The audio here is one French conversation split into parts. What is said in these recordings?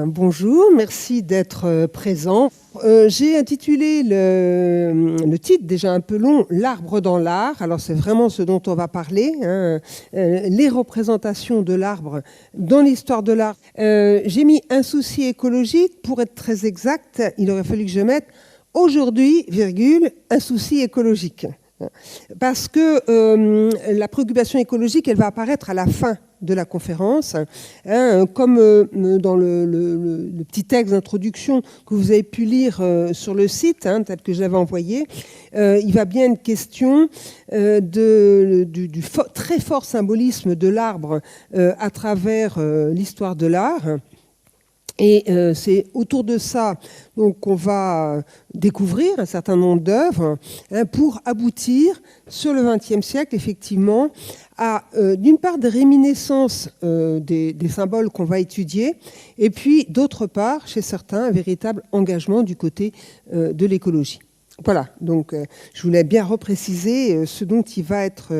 Bonjour, merci d'être présent. J'ai intitulé le titre, déjà un peu long, L'arbre dans l'art. Alors c'est vraiment ce dont on va parler, hein, les représentations de l'arbre dans l'histoire de l'art. J'ai mis un souci écologique, pour être très exact, il aurait fallu que je mette aujourd'hui, virgule, un souci écologique. Parce que la préoccupation écologique, elle va apparaître à la fin de la conférence, hein, comme dans le petit texte d'introduction que vous avez pu lire sur le site, hein, tel que j'avais envoyé. Il va bien être question du très fort symbolisme de l'arbre à travers l'histoire de l'art. Et c'est autour de ça qu'on va découvrir un certain nombre d'œuvres, hein, pour aboutir sur le XXe siècle, effectivement, à d'une part des réminiscences des symboles qu'on va étudier, et puis d'autre part, chez certains, un véritable engagement du côté de l'écologie. Voilà, donc je voulais bien repréciser ce dont il va être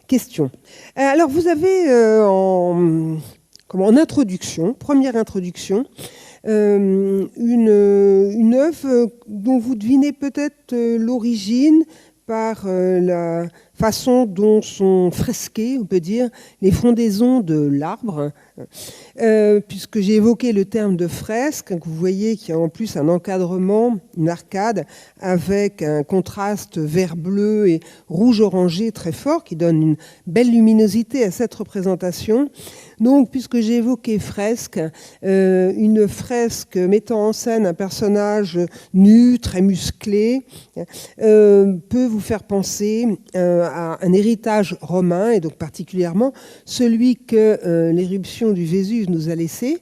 question. Alors vous avez en introduction, première introduction, une œuvre dont vous devinez peut-être l'origine par la façon dont sont fresquées, on peut dire, les frondaisons de l'arbre, puisque j'ai évoqué le terme de fresque, que vous voyez qu'il y a en plus un encadrement, une arcade, avec un contraste vert-bleu et rouge-orangé très fort, qui donne une belle luminosité à cette représentation. Donc, puisque j'ai évoqué fresque, une fresque mettant en scène un personnage nu, très musclé, peut vous faire penser à un héritage romain, et donc particulièrement celui que l'éruption du Vésuve nous a laissé.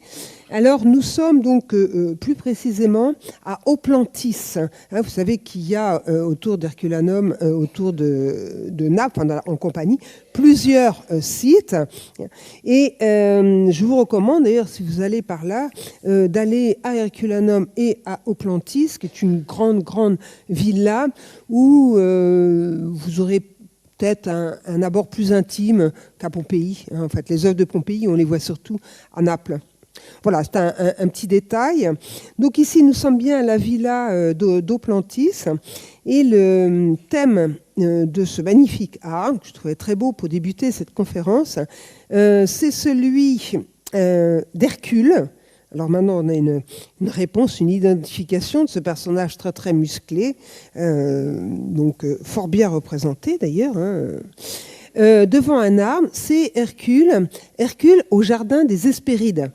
Alors, nous sommes donc plus précisément à Oplantys. Hein, vous savez qu'il y a autour d'Herculanum, autour de Naples, en compagnie, plusieurs sites. Et je vous recommande, d'ailleurs, si vous allez par là, d'aller à Herculanum et à Oplantys, qui est une grande villa où vous aurez peut-être un abord plus intime qu'à Pompéi. En fait, les œuvres de Pompéi, on les voit surtout à Naples. Voilà, c'est un petit détail. Donc ici, nous sommes bien à la villa d'Oplantys. Et le thème de ce magnifique art, que je trouvais très beau pour débuter cette conférence, c'est celui d'Hercule. Alors maintenant, on a une réponse, une identification de ce personnage très musclé, donc fort bien représenté d'ailleurs, hein. Devant un arbre, c'est Hercule au jardin des Hespérides.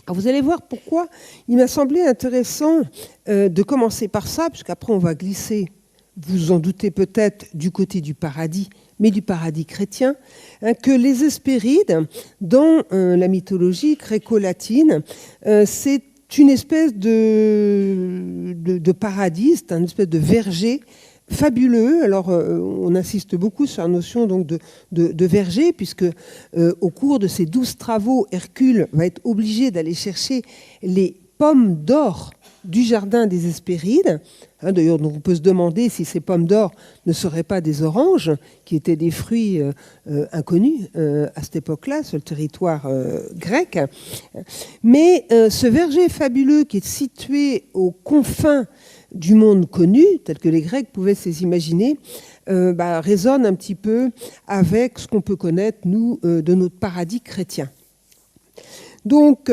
Alors vous allez voir pourquoi il m'a semblé intéressant de commencer par ça, puisqu'après on va glisser, vous en doutez peut-être, du côté du paradis, mais du paradis chrétien, hein, que les Hespérides, dans la mythologie gréco-latine, c'est une espèce de paradis, c'est une espèce de verger fabuleux. Alors, on insiste beaucoup sur la notion donc de verger, puisque au cours de ces 12 travaux, Hercule va être obligé d'aller chercher les pommes d'or du jardin des Hespérides. Hein, d'ailleurs, on peut se demander si ces pommes d'or ne seraient pas des oranges, qui étaient des fruits inconnus à cette époque-là, sur le territoire grec. Mais ce verger fabuleux qui est situé aux confins du monde connu, tel que les Grecs pouvaient s'imaginer, résonne un petit peu avec ce qu'on peut connaître, nous, de notre paradis chrétien. Donc,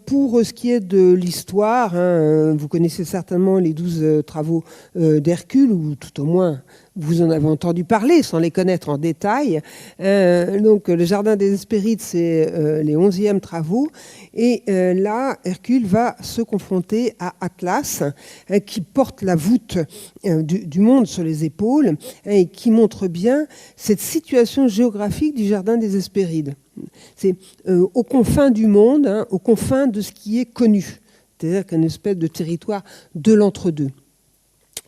pour ce qui est de l'histoire, hein, vous connaissez certainement les 12 travaux d'Hercule, ou tout au moins vous en avez entendu parler sans les connaître en détail. Donc, le jardin des Hespérides, c'est les 11e travaux. Et là, Hercule va se confronter à Atlas, qui porte la voûte du monde sur les épaules, et qui montre bien cette situation géographique du jardin des Hespérides. C'est aux confins du monde, hein, aux confins de ce qui est connu, c'est-à-dire qu'une espèce de territoire de l'entre-deux.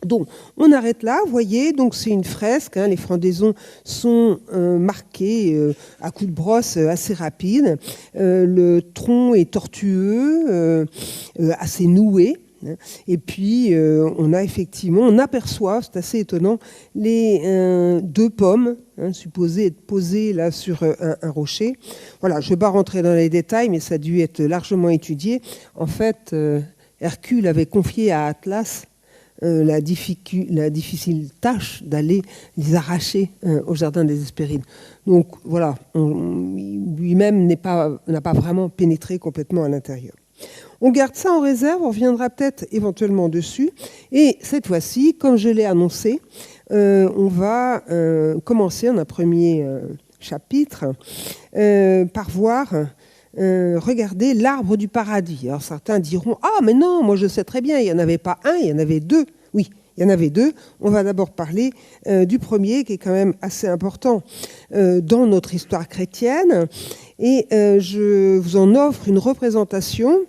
Donc, on arrête là, vous voyez, donc c'est une fresque, hein, les frondaisons sont marquées à coups de brosse assez rapides, le tronc est tortueux, assez noué, Et puis, on aperçoit, c'est assez étonnant, les 2 pommes, supposées être posées là sur un rocher. Voilà, je ne vais pas rentrer dans les détails, mais ça a dû être largement étudié. En fait, Hercule avait confié à Atlas la difficile tâche d'aller les arracher au jardin des Hespérides. Donc voilà, lui-même n'a pas vraiment pénétré complètement à l'intérieur. On garde ça en réserve, on reviendra peut-être éventuellement dessus. Et cette fois-ci, comme je l'ai annoncé, on va commencer en un premier chapitre par voir, regarder l'arbre du paradis. Alors certains diront « Ah, mais non, moi je sais très bien, il n'y en avait pas un, il y en avait 2. » Oui, il y en avait 2. On va d'abord parler du premier, qui est quand même assez important dans notre histoire chrétienne. Et je vous en offre une représentation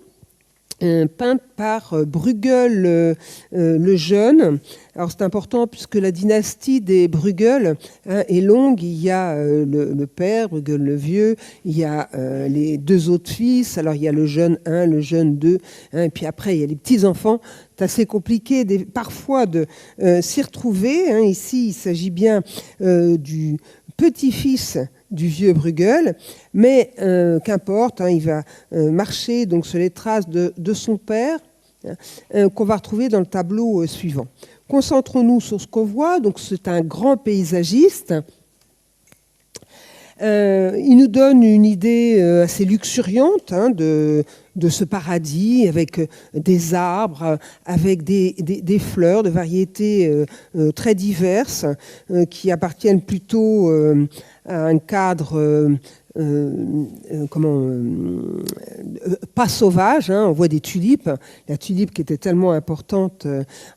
peinte par Bruegel le Jeune. Alors c'est important puisque la dynastie des Bruegel est longue. Il y a le père, Bruegel le Vieux, il y a les 2 autres fils, alors il y a le jeune 1, le jeune 2, et puis après il y a les petits-enfants. C'est assez compliqué parfois de s'y retrouver. Ici il s'agit bien du petit-fils du vieux Bruegel, mais qu'importe, il va marcher donc sur les traces de son père, qu'on va retrouver dans le tableau suivant. Concentrons-nous sur ce qu'on voit. Donc c'est un grand paysagiste. Il nous donne une idée assez luxuriante de ce paradis, avec des arbres, avec des fleurs de variétés très diverses, qui appartiennent plutôt à un cadre pas sauvage. On voit des tulipes, la tulipe qui était tellement importante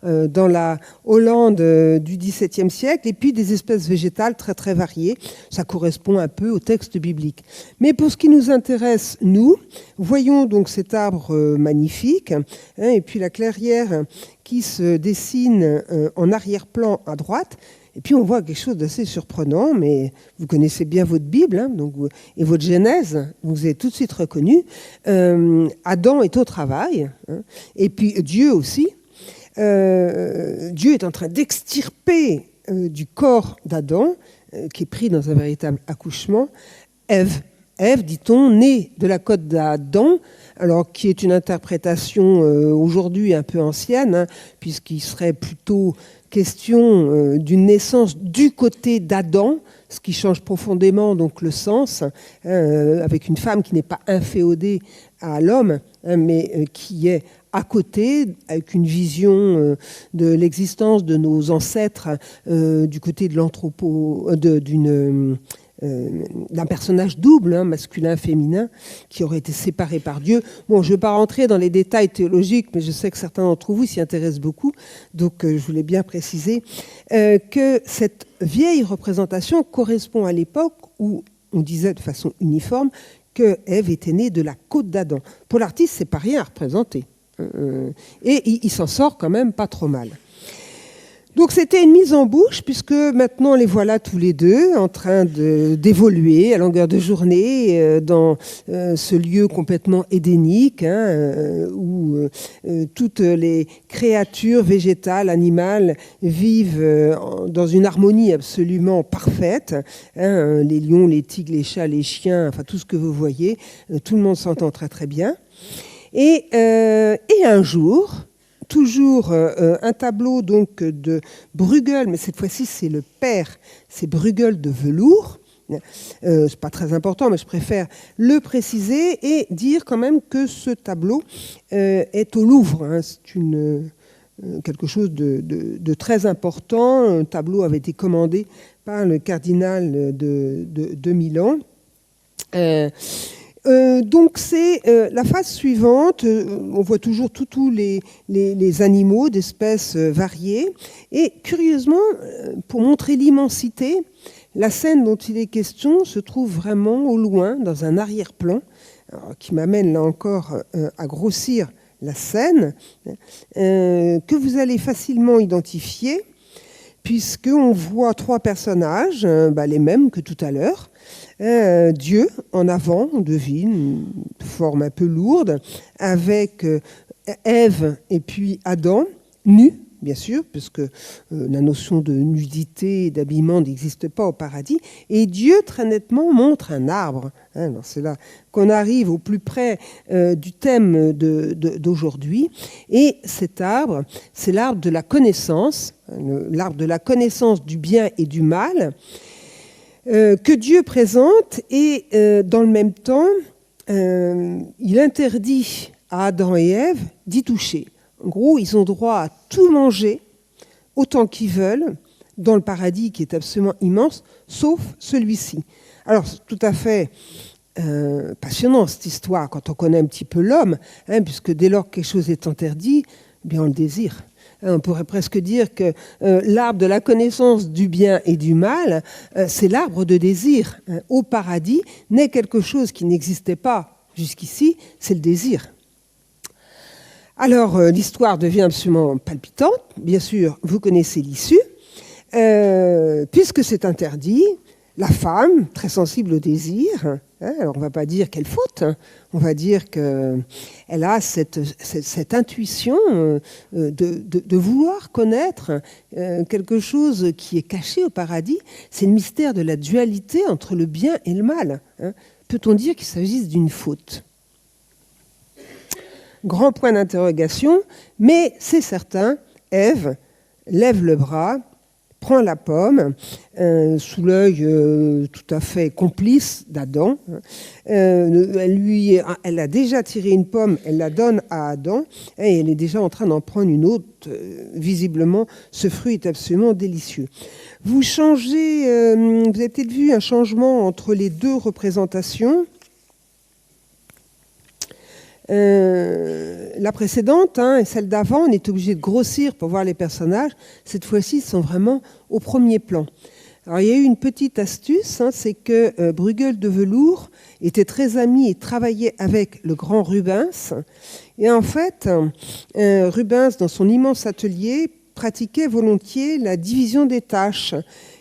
dans la Hollande du XVIIe siècle, et puis des espèces végétales très très variées. Ça correspond un peu au texte biblique. Mais pour ce qui nous intéresse, nous voyons donc cet arbre magnifique, et puis la clairière qui se dessine en arrière-plan à droite. Et puis on voit quelque chose d'assez surprenant, mais vous connaissez bien votre Bible et votre Genèse, vous avez tout de suite reconnu. Adam est au travail, et puis Dieu aussi. Dieu est en train d'extirper du corps d'Adam, qui est pris dans un véritable accouchement, Ève. Ève, dit-on, née de la côte d'Adam, alors qui est une interprétation aujourd'hui un peu ancienne, puisqu'il serait plutôt question d'une naissance du côté d'Adam, ce qui change profondément donc le sens, avec une femme qui n'est pas inféodée à l'homme, mais qui est à côté, avec une vision de l'existence de nos ancêtres du côté de d'un personnage double, masculin-féminin, qui aurait été séparé par Dieu. Bon, je ne vais pas rentrer dans les détails théologiques, mais je sais que certains d'entre vous s'y intéressent beaucoup, donc je voulais bien préciser que cette vieille représentation correspond à l'époque où on disait de façon uniforme que Ève était née de la côte d'Adam. Pour l'artiste, c'est pas rien à représenter. Et il s'en sort quand même pas trop mal. Donc c'était une mise en bouche, puisque maintenant les voilà tous les deux en train d'évoluer à longueur de journée dans ce lieu complètement édénique, où toutes les créatures végétales, animales vivent dans une harmonie absolument parfaite. Les lions, les tigres, les chats, les chiens, enfin tout ce que vous voyez, tout le monde s'entend très très bien. Et un jour, toujours un tableau donc de Bruegel, mais cette fois-ci c'est le père, c'est Bruegel de velours. C'est pas très important, mais je préfère le préciser et dire quand même que ce tableau est au Louvre. C'est quelque chose de très important. Un tableau avait été commandé par le cardinal de Milan. Donc c'est la phase suivante. On voit toujours tous les animaux d'espèces variées. Et curieusement, pour montrer l'immensité, la scène dont il est question se trouve vraiment au loin, dans un arrière-plan, qui m'amène là encore à grossir la scène, que vous allez facilement identifier, puisqu'on voit 3 personnages, les mêmes que tout à l'heure. Dieu en avant, on devine, une forme un peu lourde, avec Ève et puis Adam, nus, bien sûr, puisque la notion de nudité et d'habillement n'existe pas au paradis. Et Dieu, très nettement, montre un arbre. C'est là qu'on arrive au plus près du thème d'aujourd'hui. Et cet arbre, c'est l'arbre de la connaissance, l'arbre de la connaissance du bien et du mal, que Dieu présente. Et dans le même temps, il interdit à Adam et Ève d'y toucher. En gros, ils ont droit à tout manger autant qu'ils veulent dans le paradis qui est absolument immense, sauf celui-ci. Alors, c'est tout à fait passionnant cette histoire quand on connaît un petit peu l'homme, puisque dès lors que quelque chose est interdit, eh bien on le désire. On pourrait presque dire que l'arbre de la connaissance du bien et du mal, c'est l'arbre de désir. Au paradis naît quelque chose qui n'existait pas jusqu'ici, c'est le désir. Alors, l'histoire devient absolument palpitante. Bien sûr, vous connaissez l'issue. Puisque c'est interdit, la femme, très sensible au désir, alors on ne va pas dire qu'elle faute, on va dire qu'elle a cette intuition de vouloir connaître quelque chose qui est caché au paradis. C'est le mystère de la dualité entre le bien et le mal. Peut-on dire qu'il s'agisse d'une faute ? Grand point d'interrogation, mais c'est certain, Ève lève le bras, prend la pomme, sous l'œil tout à fait complice d'Adam. Elle a déjà tiré une pomme, elle la donne à Adam, et elle est déjà en train d'en prendre une autre. Visiblement, ce fruit est absolument délicieux. Vous avez peut-être vu un changement entre les deux représentations. La précédente et celle d'avant, on est obligé de grossir pour voir les personnages. Cette fois-ci, ils sont vraiment au premier plan. Alors, il y a eu une petite astuce, c'est que Bruegel de Velours était très ami et travaillait avec le grand Rubens. Et en fait, Rubens, dans son immense atelier, pratiquait volontiers la division des tâches.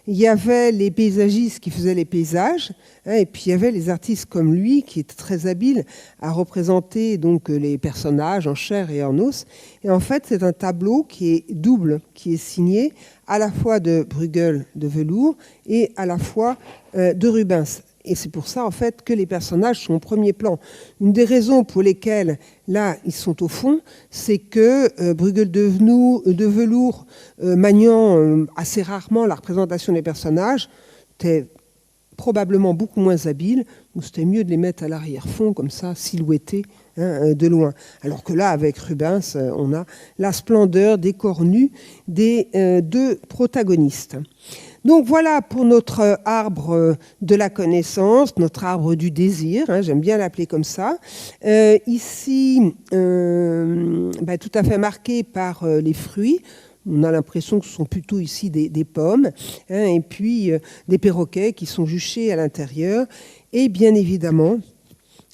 Il y avait les paysagistes qui faisaient les paysages, et puis il y avait les artistes comme lui qui étaient très habiles à représenter donc les personnages en chair et en os. Et en fait, c'est un tableau qui est double, qui est signé à la fois de Bruegel de Velours et à la fois de Rubens. Et c'est pour ça, en fait, que les personnages sont au premier plan. Une des raisons pour lesquelles, là, ils sont au fond, c'est que Bruegel de Velours, maniant assez rarement la représentation des personnages, était probablement beaucoup moins habile, donc c'était mieux de les mettre à l'arrière-fond, comme ça, silhouettés de loin. Alors que là, avec Rubens, on a la splendeur des corps nus des deux protagonistes. Donc voilà pour notre arbre de la connaissance, notre arbre du désir, j'aime bien l'appeler comme ça. Ici, tout à fait marqué par les fruits. On a l'impression que ce sont plutôt ici des pommes, et puis des perroquets qui sont juchés à l'intérieur. Et bien évidemment,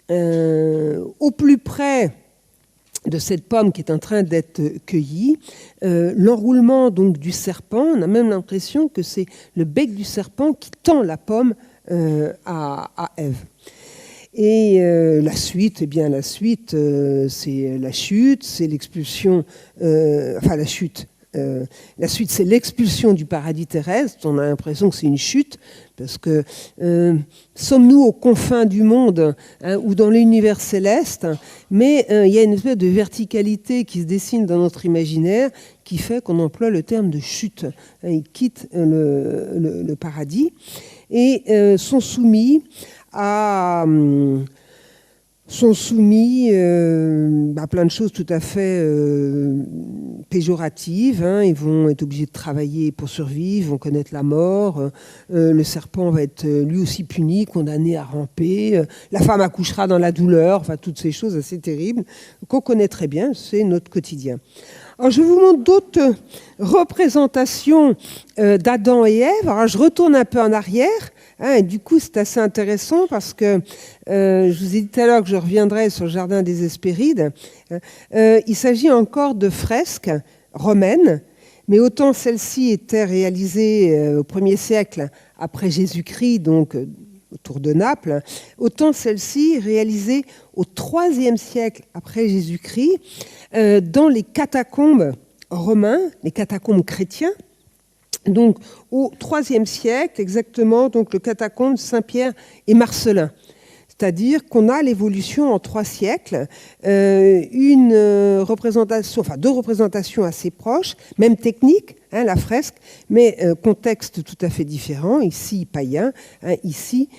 au plus près de cette pomme qui est en train d'être cueillie, l'enroulement donc du serpent, on a même l'impression que c'est le bec du serpent qui tend la pomme à Ève. Et la suite, c'est la chute, c'est l'expulsion, la chute. La suite, c'est l'expulsion du paradis terrestre. On a l'impression que c'est une chute, parce que sommes-nous aux confins du monde ou dans l'univers céleste, mais il y a une espèce de verticalité qui se dessine dans notre imaginaire qui fait qu'on emploie le terme de chute. Ils quittent le paradis et sont soumis à plein de choses tout à fait péjoratives. Ils vont être obligés de travailler pour survivre, ils vont connaître la mort. Le serpent va être lui aussi puni, condamné à ramper. La femme accouchera dans la douleur. Enfin, toutes ces choses assez terribles qu'on connaît très bien, c'est notre quotidien. Alors, je vous montre d'autres représentations d'Adam et Ève. Alors, je retourne un peu en arrière. Et du coup, c'est assez intéressant parce que je vous ai dit tout à l'heure que je reviendrai sur le jardin des Hespérides. Il s'agit encore de fresques romaines, mais autant celles-ci étaient réalisées au 1er siècle après Jésus-Christ, donc autour de Naples, autant celle-ci réalisée au IIIe siècle après Jésus-Christ, dans les catacombes romains, les catacombes chrétiens. Donc au IIIe siècle, exactement, donc le catacombe Saint-Pierre et Marcellin. C'est-à-dire qu'on a l'évolution en 3 siècles, une représentation, enfin 2 représentations assez proches, même technique, hein, la fresque, mais contexte tout à fait différent, ici païen, hein, ici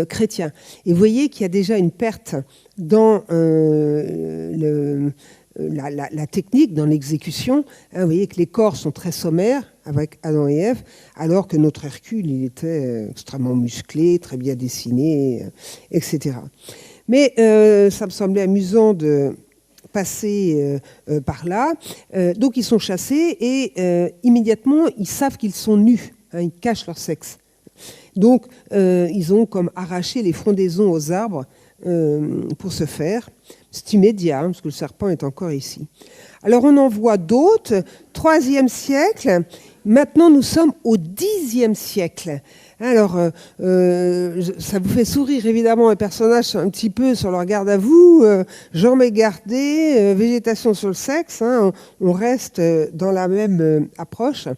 chrétien. Et vous voyez qu'il y a déjà une perte dans la technique, dans l'exécution. Hein, vous voyez que les corps sont très sommaires avec Adam et Ève, alors que notre Hercule, il était extrêmement musclé, très bien dessiné, etc. Mais ça me semblait amusant de passer par là. Donc ils sont chassés et immédiatement, ils savent qu'ils sont nus. Hein, ils cachent leur sexe. Donc ils ont comme arraché les frondaisons aux arbres pour se faire. C'est immédiat, hein, parce que le serpent est encore ici. Alors on en voit d'autres. IIIe siècle. Maintenant, nous sommes au Xe siècle. Alors, ça vous fait sourire, évidemment, un personnage un petit peu sur leur garde à vous, jambes égardées, végétation sur le sexe. Hein, on reste dans la même approche.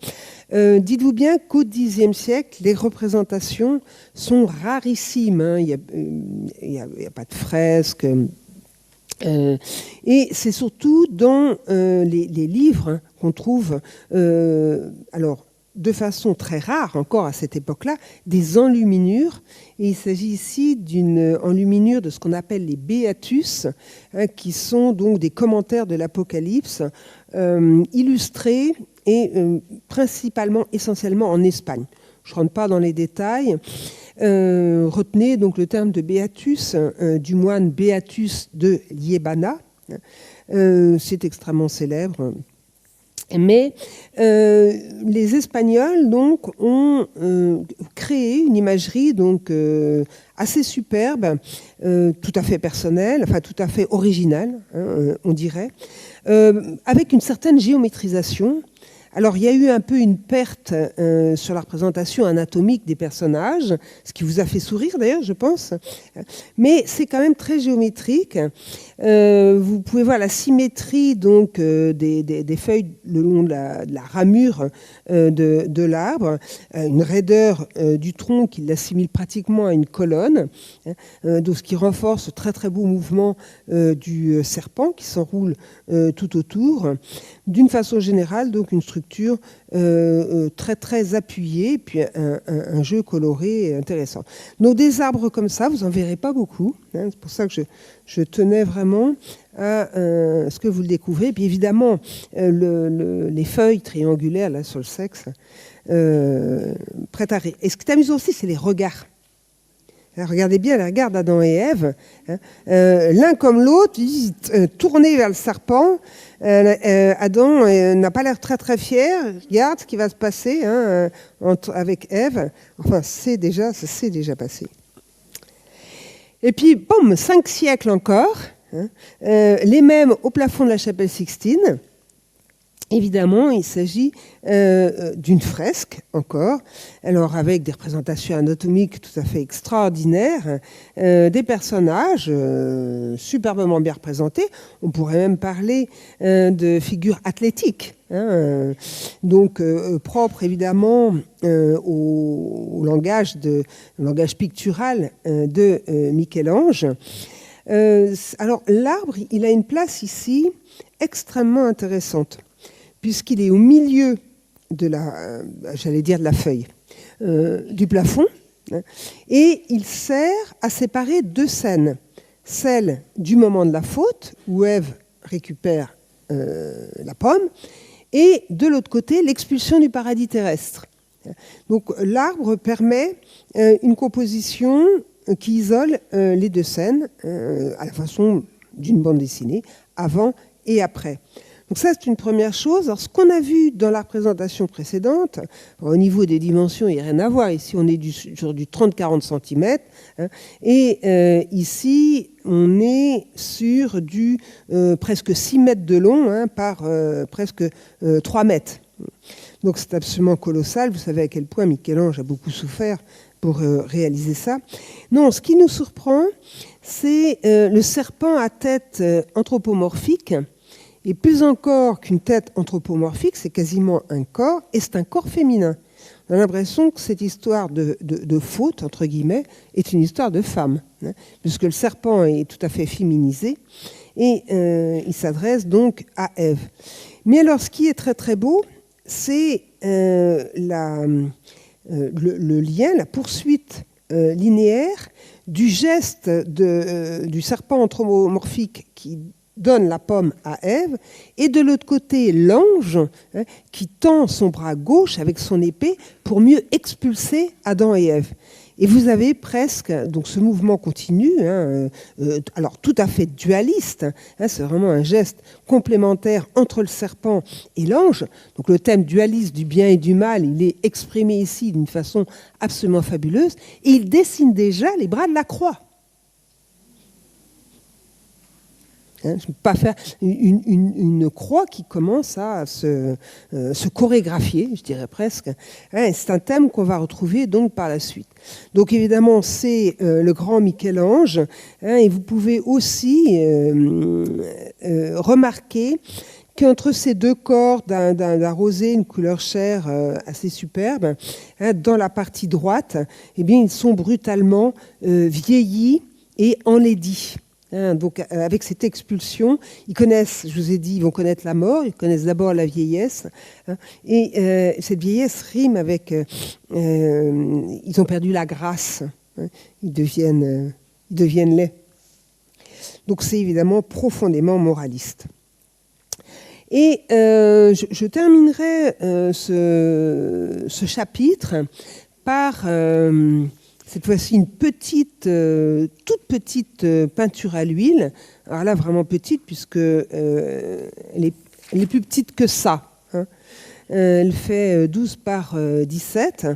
Dites-vous bien qu'au Xe siècle, les représentations sont rarissimes. Hein, il n'y a pas de fresques. Et c'est surtout dans les livres, hein, qu'on trouve, alors de façon très rare encore à cette époque-là, des enluminures. Et il s'agit ici d'une enluminure de ce qu'on appelle les Beatus, hein, qui sont donc des commentaires de l'Apocalypse illustrés et principalement, essentiellement en Espagne. Je ne rentre pas dans les détails. Retenez donc le terme de Beatus, du moine Beatus de Liébana. C'est extrêmement célèbre. Mais les Espagnols donc, ont créé une imagerie donc, assez superbe, tout à fait personnelle, enfin tout à fait originale, hein, on dirait, avec une certaine géométrisation. Alors, il y a eu un peu une perte sur la représentation anatomique des personnages, ce qui vous a fait sourire d'ailleurs, je pense. Mais c'est quand même très géométrique. Vous pouvez voir la symétrie donc, des feuilles le long de la ramure de l'arbre, une raideur du tronc qui l'assimile pratiquement à une colonne, donc ce qui renforce ce très très beau mouvement du serpent qui s'enroule tout autour. D'une façon générale, donc une structure très très appuyée, puis un jeu coloré intéressant. Donc des arbres comme ça, vous n'en verrez pas beaucoup. Hein, c'est pour ça que je tenais vraiment à ce que vous le découvrez. Puis évidemment, les feuilles triangulaires là, sur le sexe, prêtes à rire. Et ce qui est amusant aussi, c'est les regards. Regardez bien les regards d'Adam et Ève. Hein. L'un comme l'autre, tournés vers le serpent. Adam n'a pas l'air très très fier. Regarde ce qui va se passer, hein, avec Ève. Enfin, ça s'est déjà passé. Et puis, boum, 5 siècles encore. Hein, les mêmes au plafond de la chapelle Sixtine. Évidemment, il s'agit d'une fresque, encore, alors avec des représentations anatomiques tout à fait extraordinaires, des personnages superbement bien représentés. On pourrait même parler de figures athlétiques, hein, donc propres évidemment au langage pictural de Michel-Ange. Alors l'arbre, il a une place ici extrêmement intéressante, puisqu'il est au milieu de la feuille, du plafond, hein, et il sert à séparer 2 scènes. Celle du moment de la faute, où Ève récupère la pomme, et de l'autre côté, l'expulsion du paradis terrestre. Donc l'arbre permet une composition qui isole les 2 scènes, à la façon d'une bande dessinée, avant et après. Donc ça, c'est une première chose. Alors, ce qu'on a vu dans la représentation précédente, au niveau des dimensions, il n'y a rien à voir. Ici, on est sur du 30-40 cm. Hein, et ici, on est sur du presque 6 mètres de long, hein, par presque 3 mètres. Donc c'est absolument colossal. Vous savez à quel point Michel-Ange a beaucoup souffert pour réaliser ça. Non, ce qui nous surprend, c'est le serpent à tête anthropomorphique. Et plus encore qu'une tête anthropomorphique, c'est quasiment un corps, et c'est un corps féminin. On a l'impression que cette histoire de faute, entre guillemets, est une histoire de femme, hein, puisque le serpent est tout à fait féminisé, et il s'adresse donc à Ève. Mais alors, ce qui est très très beau, c'est le lien, la poursuite linéaire du geste du serpent anthropomorphique qui donne la pomme à Ève, et de l'autre côté, l'ange, hein, qui tend son bras gauche avec son épée pour mieux expulser Adam et Ève. Et vous avez presque donc ce mouvement continu, hein, alors tout à fait dualiste, hein, c'est vraiment un geste complémentaire entre le serpent et l'ange. Donc le thème dualiste du bien et du mal, il est exprimé ici d'une façon absolument fabuleuse, et il dessine déjà les bras de la croix. Hein, je ne peux pas faire une croix qui commence à se chorégraphier, je dirais presque. Hein, c'est un thème qu'on va retrouver donc par la suite. Donc évidemment, c'est le grand Michel-Ange. Hein, et vous pouvez aussi remarquer qu'entre ces deux corps d'un rosé, une couleur chair assez superbe, hein, dans la partie droite, eh bien, ils sont brutalement vieillis et enlaidis. Hein, donc avec cette expulsion, ils connaissent, je vous ai dit, ils vont connaître la mort, ils connaissent d'abord la vieillesse, hein, et cette vieillesse rime avec ils ont perdu la grâce, hein, ils deviennent laids. Donc c'est évidemment profondément moraliste. Et je terminerai ce chapitre par cette fois-ci une toute petite peinture à l'huile. Alors là, vraiment petite, puisque elle est plus petite que ça. Hein. Elle fait 12 par 17,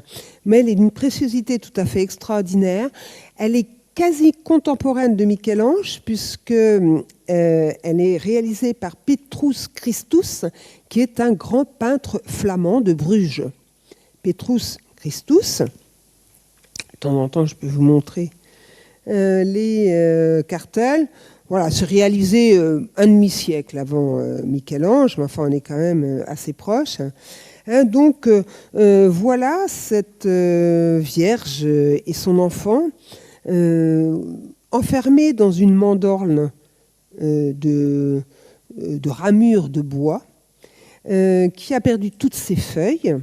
mais elle est d'une préciosité tout à fait extraordinaire. Elle est quasi contemporaine de Michel-Ange, puisque elle est réalisée par Petrus Christus, qui est un grand peintre flamand de Bruges. Petrus Christus. De temps en temps, je peux vous montrer les cartels. Voilà, c'est réalisé un demi-siècle avant Michel-Ange, mais enfin, on est quand même assez proche. Hein, donc, voilà cette Vierge et son enfant enfermés dans une mandorle de ramures de bois qui a perdu toutes ses feuilles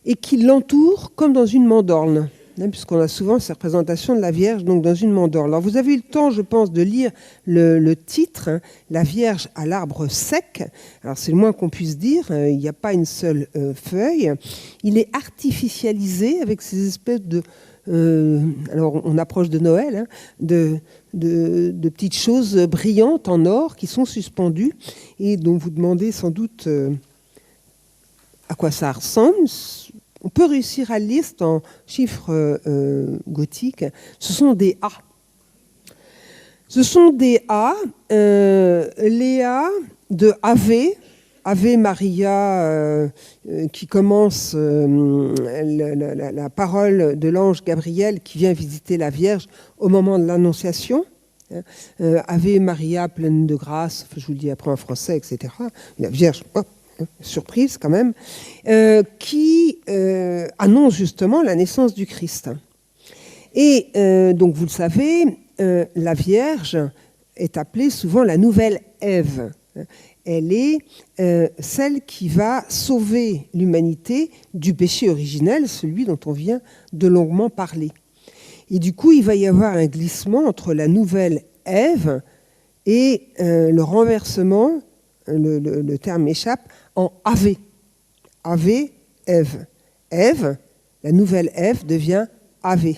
et qui l'entoure comme dans une mandorle. Puisqu'on a souvent ces représentations de la Vierge donc dans une mandorle. Alors vous avez eu le temps, je pense, de lire le titre, hein, La Vierge à l'arbre sec. Alors c'est le moins qu'on puisse dire, il n'y a pas une seule feuille. Il est artificialisé avec ces espèces de... alors on approche de Noël, hein, de petites choses brillantes en or qui sont suspendues et dont vous demandez sans doute à quoi ça ressemble. On peut réussir à le lire en chiffres gothiques. Ce sont des A. Ce sont des A, les A de Ave Maria, qui commence la parole de l'ange Gabriel qui vient visiter la Vierge au moment de l'Annonciation. Ave Maria, pleine de grâce, je vous le dis après en français, etc. La Vierge... hop, surprise quand même, qui annonce justement la naissance du Christ. Et donc vous le savez, la Vierge est appelée souvent la nouvelle Ève. Elle est celle qui va sauver l'humanité du péché originel, celui dont on vient de longuement parler. Et du coup, il va y avoir un glissement entre la nouvelle Ève et le renversement, le terme m'échappe, en Ave. Ave, Ève. Ève, la nouvelle Ève devient Ave.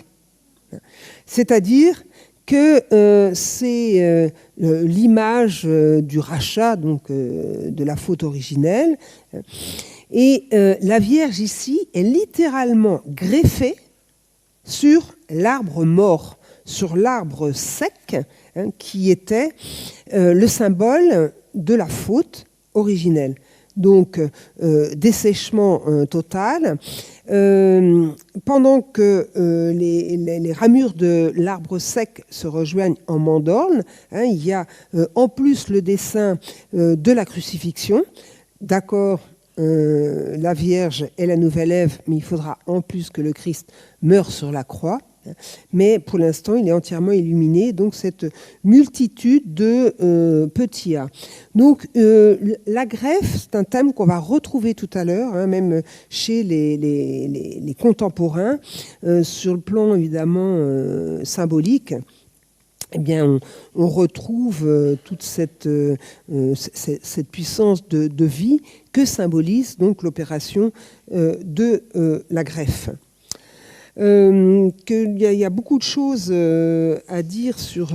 C'est-à-dire que c'est l'image du rachat, donc de la faute originelle. Et la Vierge ici est littéralement greffée sur l'arbre mort, sur l'arbre sec, hein, qui était le symbole de la faute originelle. donc dessèchement total. Pendant que les ramures de l'arbre sec se rejoignent en mandorle, il y a en plus le dessin de la crucifixion. D'accord, la Vierge est la nouvelle Ève, mais il faudra en plus que le Christ meure sur la croix. Mais pour l'instant, il est entièrement illuminé, donc cette multitude de petits A. Donc la greffe, c'est un thème qu'on va retrouver tout à l'heure, même chez les contemporains, sur le plan évidemment symbolique. Eh bien, on retrouve toute cette puissance de vie que symbolise donc l'opération de la greffe. Qu'il y a beaucoup de choses à dire sur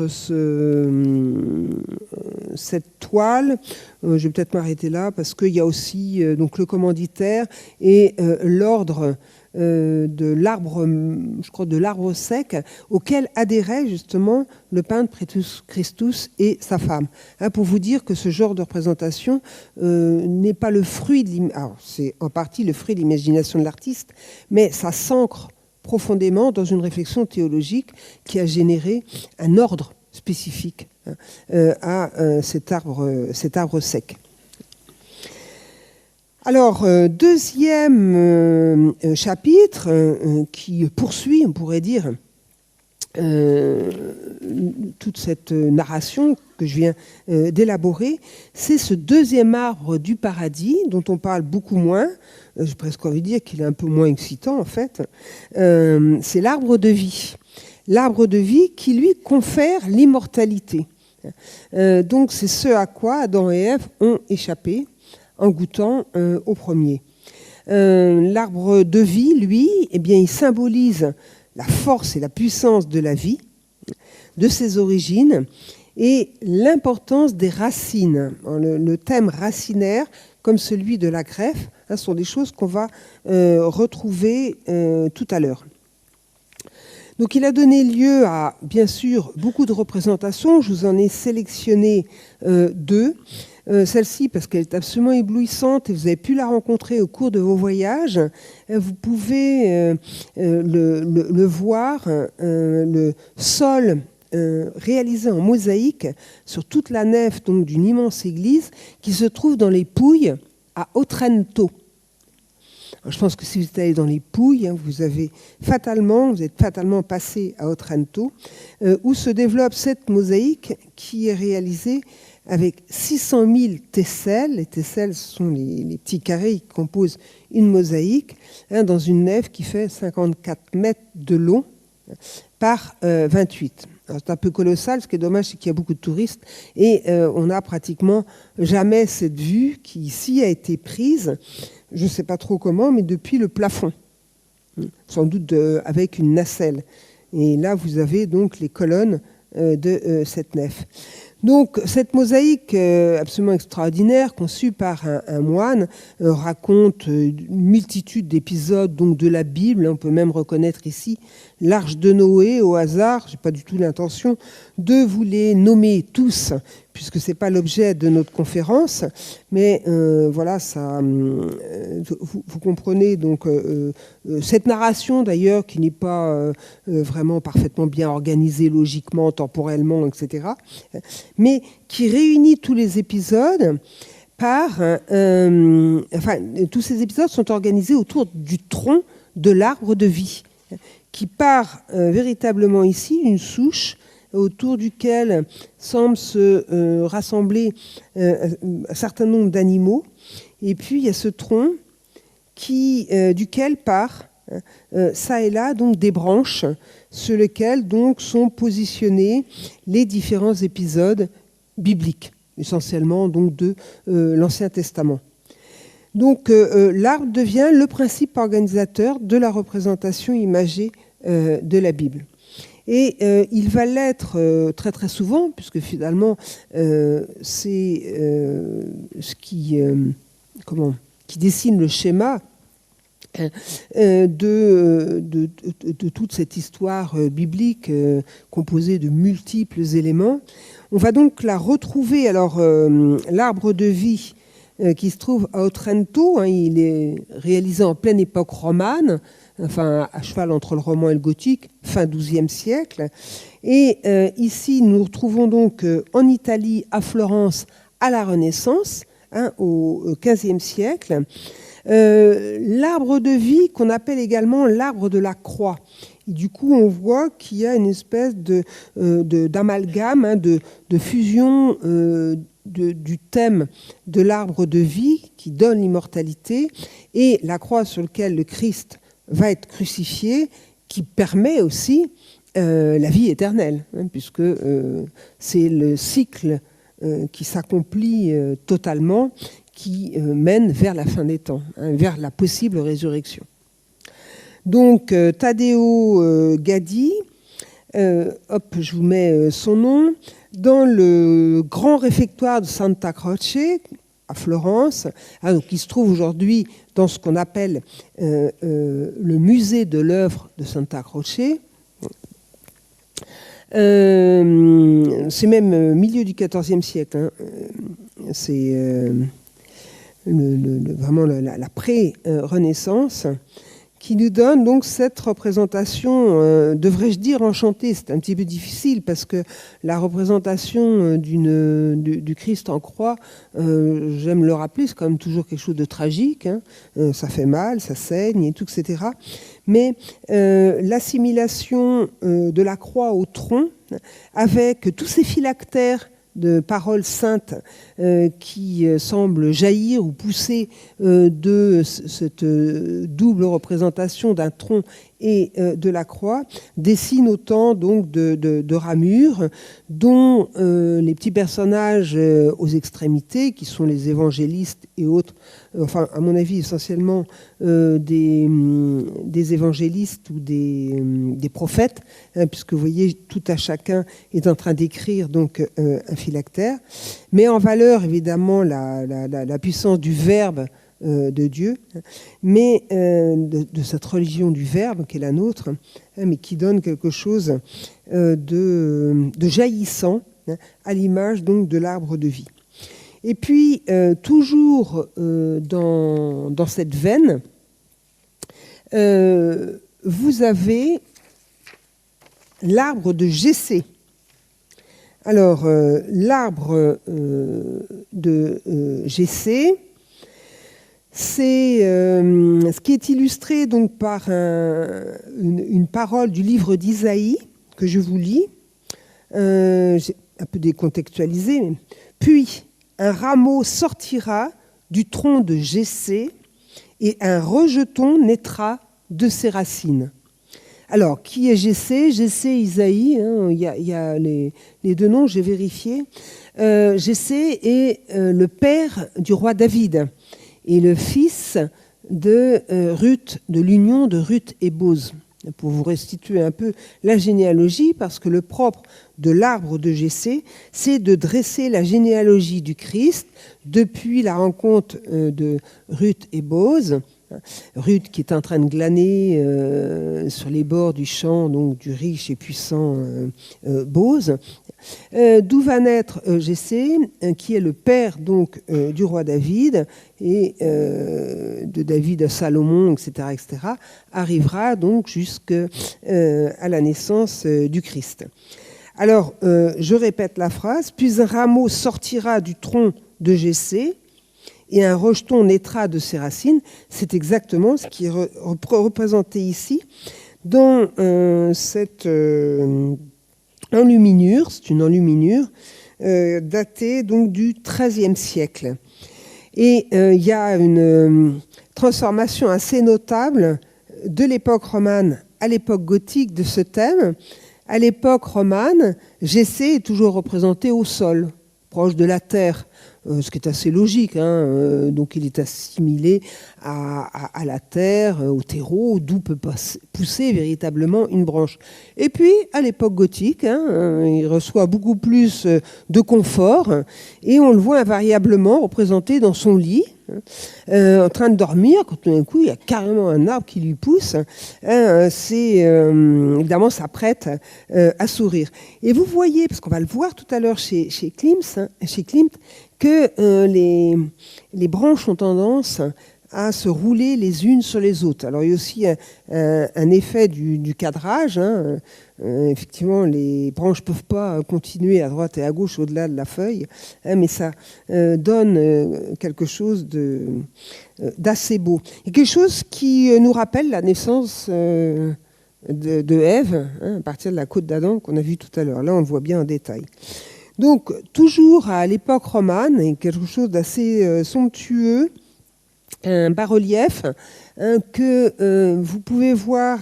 cette toile. Je vais peut-être m'arrêter là parce qu'il y a aussi donc le commanditaire et l'ordre de l'arbre, je crois, de l'arbre sec, auquel adhérait justement le peintre Prétus Christus et sa femme. Pour vous dire que ce genre de représentation n'est pas le fruit de alors c'est en partie le fruit de l'imagination de l'artiste, mais ça s'ancre profondément dans une réflexion théologique qui a généré un ordre spécifique à cet arbre sec. Alors, deuxième chapitre qui poursuit, on pourrait dire, toute cette narration que je viens d'élaborer, c'est ce deuxième arbre du paradis dont on parle beaucoup moins. J'ai presque envie de dire qu'il est un peu moins excitant en fait. C'est l'arbre de vie. L'arbre de vie qui lui confère l'immortalité. Donc c'est ce à quoi Adam et Ève ont échappé en goûtant au premier. L'arbre de vie, lui, eh bien, il symbolise la force et la puissance de la vie, de ses origines, et l'importance des racines. Le thème racinaire, comme celui de la greffe, sont des choses qu'on va retrouver tout à l'heure. Donc il a donné lieu à, bien sûr, beaucoup de représentations. Je vous en ai sélectionné deux. Celle-ci, parce qu'elle est absolument éblouissante et vous avez pu la rencontrer au cours de vos voyages. Vous pouvez le voir, le sol réalisé en mosaïque sur toute la nef donc, d'une immense église qui se trouve dans les Pouilles à Otranto. Alors, je pense que si vous êtes allé dans les Pouilles, vous êtes fatalement passé à Otranto, où se développe cette mosaïque qui est réalisée avec 600 000 tesselles. Les tesselles sont les petits carrés qui composent une mosaïque, dans une nef qui fait 54 mètres de long par 28. Alors, c'est un peu colossal. Ce qui est dommage, c'est qu'il y a beaucoup de touristes et on n'a pratiquement jamais cette vue qui ici a été prise, je ne sais pas trop comment, mais depuis le plafond, sans doute avec une nacelle. Et là, vous avez donc les colonnes de cette nef. Donc cette mosaïque absolument extraordinaire, conçue par un moine, raconte une multitude d'épisodes donc de la Bible. On peut même reconnaître ici l'arche de Noé au hasard. Je n'ai pas du tout l'intention de vous les nommer tous, puisque ce n'est pas l'objet de notre conférence. Mais voilà, ça, vous comprenez donc cette narration d'ailleurs qui n'est pas vraiment parfaitement bien organisée logiquement, temporellement, etc., mais qui réunit tous les épisodes par... tous ces épisodes sont organisés autour du tronc de l'arbre de vie, qui part véritablement ici d'une souche autour duquel semble se rassembler un certain nombre d'animaux. Et puis, il y a ce tronc duquel part, ça et là, donc, des branches sur lesquelles donc, sont positionnés les différents épisodes bibliques, essentiellement donc, de l'Ancien Testament. Donc, l'arbre devient le principe organisateur de la représentation imagée de la Bible. Et il va l'être très très souvent, puisque finalement, c'est ce qui dessine le schéma de toute cette histoire biblique composée de multiples éléments. On va donc la retrouver. Alors, l'arbre de vie qui se trouve à Otranto. Il est réalisé en pleine époque romane, enfin à cheval entre le roman et le gothique, fin XIIe siècle. Et ici, nous nous retrouvons donc en Italie, à Florence, à la Renaissance, au XVe siècle. L'arbre de vie qu'on appelle également l'arbre de la croix. Et du coup, on voit qu'il y a une espèce d'amalgame, de fusion du thème de l'arbre de vie qui donne l'immortalité et la croix sur laquelle le Christ va être crucifié, qui permet aussi la vie éternelle, puisque c'est le cycle qui s'accomplit totalement, qui mène vers la fin des temps, vers la possible résurrection. Donc, Taddeo Gaddi, je vous mets son nom, dans le grand réfectoire de Santa Croce, à Florence, qui se trouve aujourd'hui dans ce qu'on appelle le musée de l'œuvre de Santa Croce. C'est même milieu du XIVe siècle. C'est vraiment la pré-Renaissance, qui nous donne donc cette représentation, devrais-je dire enchantée, c'est un petit peu difficile parce que la représentation du Christ en croix, j'aime le rappeler, c'est quand même toujours quelque chose de tragique, ça fait mal, ça saigne et tout, etc. Mais l'assimilation de la croix au tronc, avec tous ces phylactères de paroles saintes qui semblent jaillir ou pousser de cette double représentation d'un tronc et de la croix, dessine autant donc de ramures dont les petits personnages aux extrémités, qui sont les évangélistes et autres, enfin à mon avis essentiellement des évangélistes ou des prophètes, puisque vous voyez tout à chacun est en train d'écrire donc un phylactère, met en valeur évidemment la puissance du Verbe de Dieu, mais de cette religion du Verbe qui est la nôtre, mais qui donne quelque chose de jaillissant, à l'image donc de l'arbre de vie. Et puis, toujours dans cette veine, vous avez l'arbre de Jessé. Alors, l'arbre de Jessé, c'est ce qui est illustré donc par une parole du livre d'Isaïe que je vous lis. J'ai un peu décontextualisé. Mais... Puis, un rameau sortira du tronc de Jessé et un rejeton naîtra de ses racines. Alors, qui est Jessé ? Jessé, Isaïe, il y a les deux noms, j'ai vérifié. Jessé est le père du roi David et le fils de Ruth, de l'union de Ruth et Boz. Pour vous restituer un peu la généalogie, parce que le propre de l'arbre de Jessé, c'est de dresser la généalogie du Christ depuis la rencontre de Ruth et Boz. Ruth qui est en train de glaner sur les bords du champ donc du riche et puissant Boz, d'où va naître Jessé, qui est le père donc du roi David et de David à Salomon, etc., arrivera donc jusqu'à la naissance du Christ. Alors, je répète la phrase, puis un rameau sortira du tronc de Jessé et un rejeton naîtra de ses racines. C'est exactement ce qui est représenté ici dans cette enluminure. C'est une enluminure datée donc du XIIIe siècle. Et il y a une transformation assez notable de l'époque romane à l'époque gothique de ce thème. À l'époque romane, Jessé est toujours représenté au sol, proche de la terre, ce qui est assez logique. Donc il est assimilé à la terre, au terreau, d'où peut pousser véritablement une branche. Et puis, à l'époque gothique, il reçoit beaucoup plus de confort et on le voit invariablement représenté dans son lit, en train de dormir, quand tout d'un coup il y a carrément un arbre qui lui pousse, évidemment ça prête à sourire. Et vous voyez, parce qu'on va le voir tout à l'heure chez Klimt, que les branches ont tendance à se rouler les unes sur les autres. Alors il y a aussi un effet du cadrage. Hein. Effectivement, les branches ne peuvent pas continuer à droite et à gauche au-delà de la feuille, hein, mais ça donne quelque chose d'assez beau. Et quelque chose qui nous rappelle la naissance de Ève, hein, à partir de la côte d'Adam qu'on a vue tout à l'heure. Là, on le voit bien en détail. Donc, toujours à l'époque romane, et quelque chose d'assez somptueux, un bas-relief que vous pouvez voir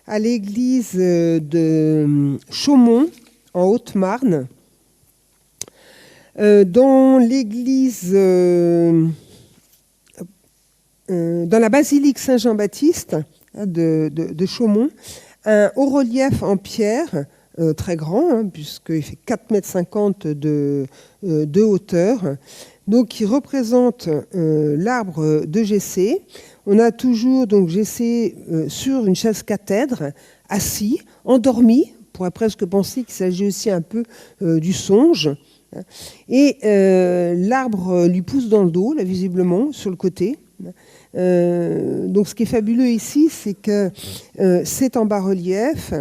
à l'église de Chaumont, en Haute-Marne. Dans l'église, dans la basilique Saint-Jean-Baptiste de Chaumont, un haut-relief en pierre très grand, hein, puisqu'il fait 4,50 m de hauteur, donc qui représente l'arbre de Jessé. On a toujours donc Jessé sur une chaise cathèdre, assis, endormi. On pourrait presque penser qu'il s'agit aussi un peu du songe. Et l'arbre lui pousse dans le dos, là, visiblement, sur le côté. Donc ce qui est fabuleux ici, c'est que c'est en bas-relief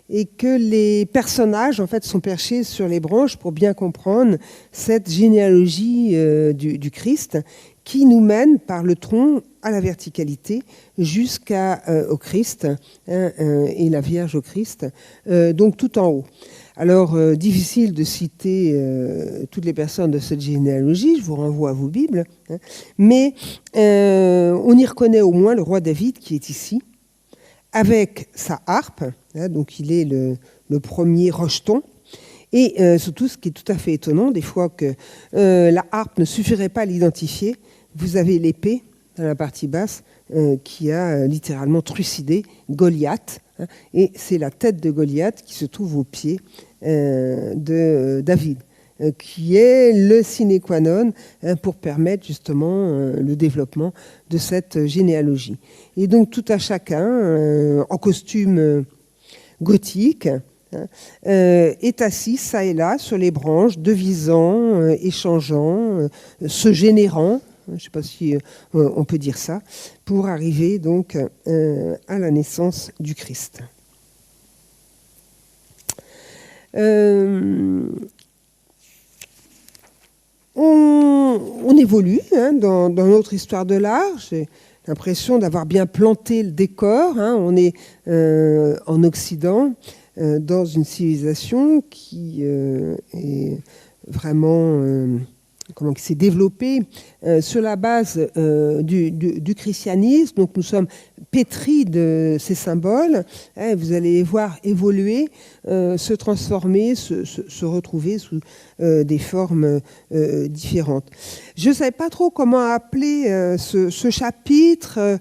et que les personnages en fait sont perchés sur les branches pour bien comprendre cette généalogie du Christ qui nous mène par le tronc à la verticalité jusqu'au Christ, hein, et la Vierge au Christ, donc tout en haut. Alors, difficile de citer toutes les personnes de cette généalogie, je vous renvoie à vos Bibles, hein, mais on y reconnaît au moins le roi David qui est ici, avec sa harpe, hein, donc il est le premier rejeton, et surtout ce qui est tout à fait étonnant, des fois que la harpe ne suffirait pas à l'identifier, vous avez l'épée dans la partie basse qui a littéralement trucidé Goliath, hein, et c'est la tête de Goliath qui se trouve au pied de David, qui est le sine qua non pour permettre justement le développement de cette généalogie. Et donc tout à chacun, en costume gothique, est assis ça et là sur les branches, devisant, échangeant, se générant, je ne sais pas si on peut dire ça, pour arriver donc à la naissance du Christ. On évolue hein, dans notre histoire de l'art. J'ai l'impression d'avoir bien planté le décor. Hein. On est en Occident, dans une civilisation qui est vraiment qui s'est développée sur la base du christianisme. Donc nous sommes pétris de ces symboles. Hein, vous allez les voir évoluer, se transformer, se retrouver sous des formes différentes. Je ne savais pas trop comment appeler ce chapitre.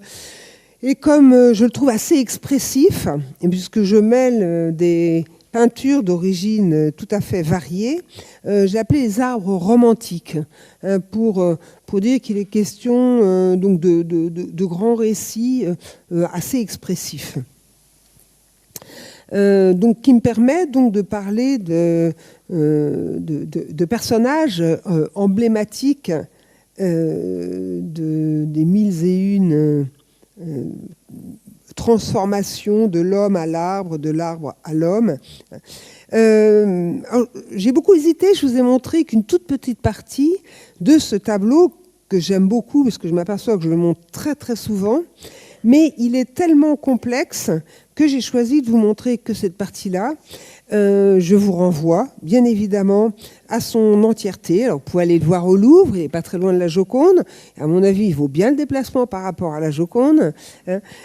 Et comme je le trouve assez expressif, et puisque je mêle des peintures d'origine tout à fait variées, j'ai appelé les arbres romantiques, pour dire qu'il est question donc de grands récits assez expressifs. Donc, qui me permet donc de parler de personnages emblématiques des mille et une transformation de l'homme à l'arbre, de l'arbre à l'homme. J'ai beaucoup hésité, je vous ai montré qu'une toute petite partie de ce tableau, que j'aime beaucoup, parce que je m'aperçois que je le montre très très souvent, mais il est tellement complexe que j'ai choisi de vous montrer que cette partie-là. Je vous renvoie, bien évidemment, à son entièreté. Alors, vous pouvez aller le voir au Louvre, il n'est pas très loin de la Joconde. À mon avis, il vaut bien le déplacement par rapport à la Joconde.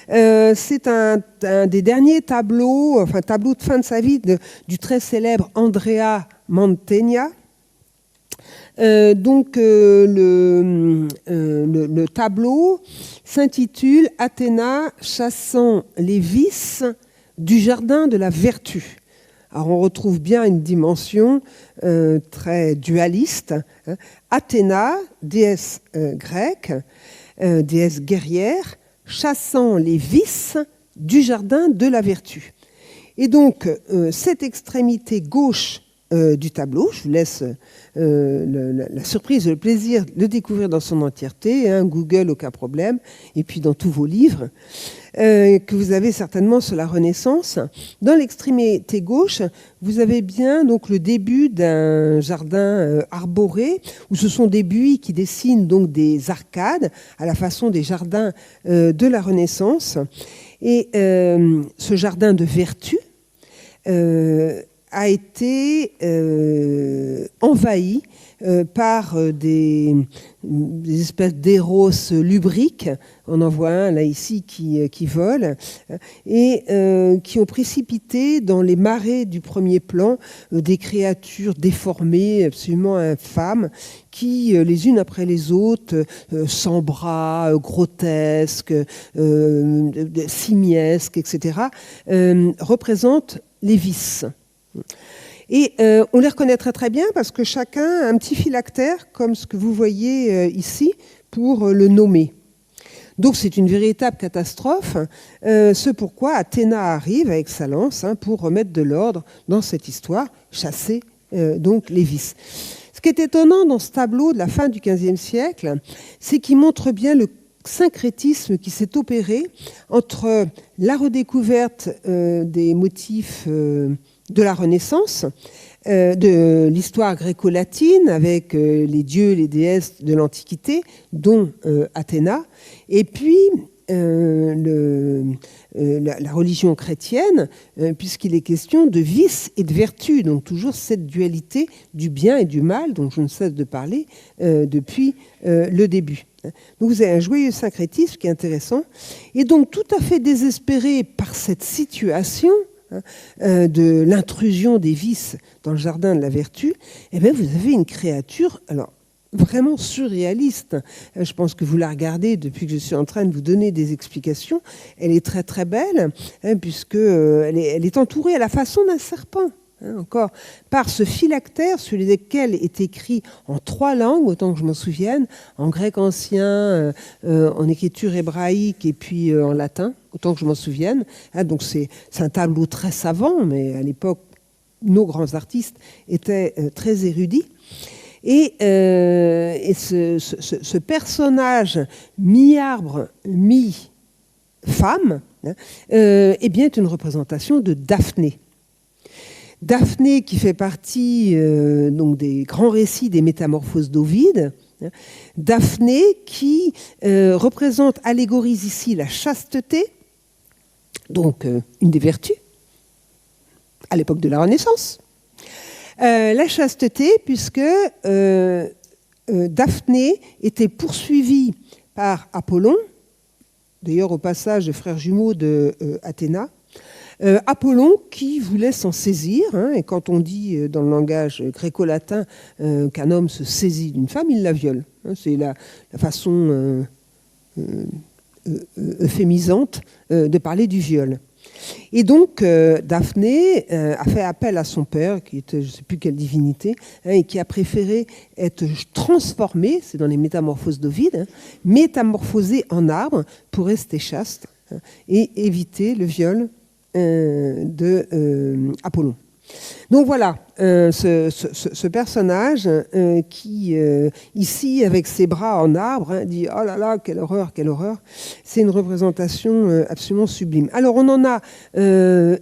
C'est un des derniers tableaux, enfin, tableau de fin de sa vie du très célèbre Andrea Mantegna. Donc, le tableau s'intitule « Athéna chassant les vices du jardin de la vertu ». Alors, on retrouve bien une dimension très dualiste. Hein. Athéna, déesse grecque, déesse guerrière, chassant les vices du jardin de la vertu. Et donc, cette extrémité gauche du tableau. Je vous laisse la surprise et le plaisir de le découvrir dans son entièreté, hein, Google, aucun problème, et puis dans tous vos livres, que vous avez certainement sur la Renaissance. Dans l'extrémité gauche, vous avez bien donc, le début d'un jardin arboré, où ce sont des buis qui dessinent donc, des arcades à la façon des jardins de la Renaissance. Et ce jardin de vertu a été envahi par des espèces d'éros lubriques. On en voit un là ici qui vole et qui ont précipité dans les marais du premier plan des créatures déformées, absolument infâmes, qui, les unes après les autres, sans bras, grotesques, simiesques, etc., représentent les vices. Et on les reconnaît très très bien parce que chacun a un petit phylactère, comme ce que vous voyez ici, pour le nommer. Donc c'est une véritable catastrophe, ce pourquoi Athéna arrive avec sa lance pour remettre de l'ordre dans cette histoire, chasser donc les vices. Ce qui est étonnant dans ce tableau de la fin du XVe siècle, c'est qu'il montre bien le syncrétisme qui s'est opéré entre la redécouverte des motifs de la Renaissance, de l'histoire gréco-latine avec les dieux, les déesses de l'Antiquité, dont Athéna, et puis la religion chrétienne, puisqu'il est question de vice et de vertu, donc toujours cette dualité du bien et du mal dont je ne cesse de parler depuis le début. Donc vous avez un joyeux syncrétisme qui est intéressant, et donc tout à fait désespéré par cette situation de l'intrusion des vices dans le jardin de la vertu, eh bien vous avez une créature alors vraiment surréaliste. Je pense que vous la regardez depuis que je suis en train de vous donner des explications. Elle est très très belle, puisqu'elle est entourée à la façon d'un serpent. Encore par ce phylactère sur lequel est écrit en 3 langues, autant que je m'en souvienne, en grec ancien, en écriture hébraïque et puis en latin, autant que je m'en souvienne. Donc c'est un tableau très savant, mais à l'époque, nos grands artistes étaient très érudits. Et ce personnage mi-arbre, mi-femme, eh bien, est une représentation de Daphné. Daphné, qui fait partie donc des grands récits des Métamorphoses d'Ovide. Daphné, qui allégorise ici la chasteté, donc une des vertus, à l'époque de la Renaissance. La chasteté, puisque Daphné était poursuivie par Apollon, d'ailleurs au passage de frère jumeau de Athéna, Apollon qui voulait s'en saisir, et quand on dit dans le langage gréco-latin qu'un homme se saisit d'une femme, il la viole. C'est la façon euphémisante de parler du viol. Et donc Daphné a fait appel à son père, qui était je ne sais plus quelle divinité, et qui a préféré être transformé, c'est dans les Métamorphoses d'Ovide, métamorphosé en arbre pour rester chaste et éviter le viol de Apollon. Donc voilà, ce personnage qui, ici, avec ses bras en arbre, dit « Oh là là, quelle horreur, quelle horreur !» C'est une représentation absolument sublime. Alors, on en a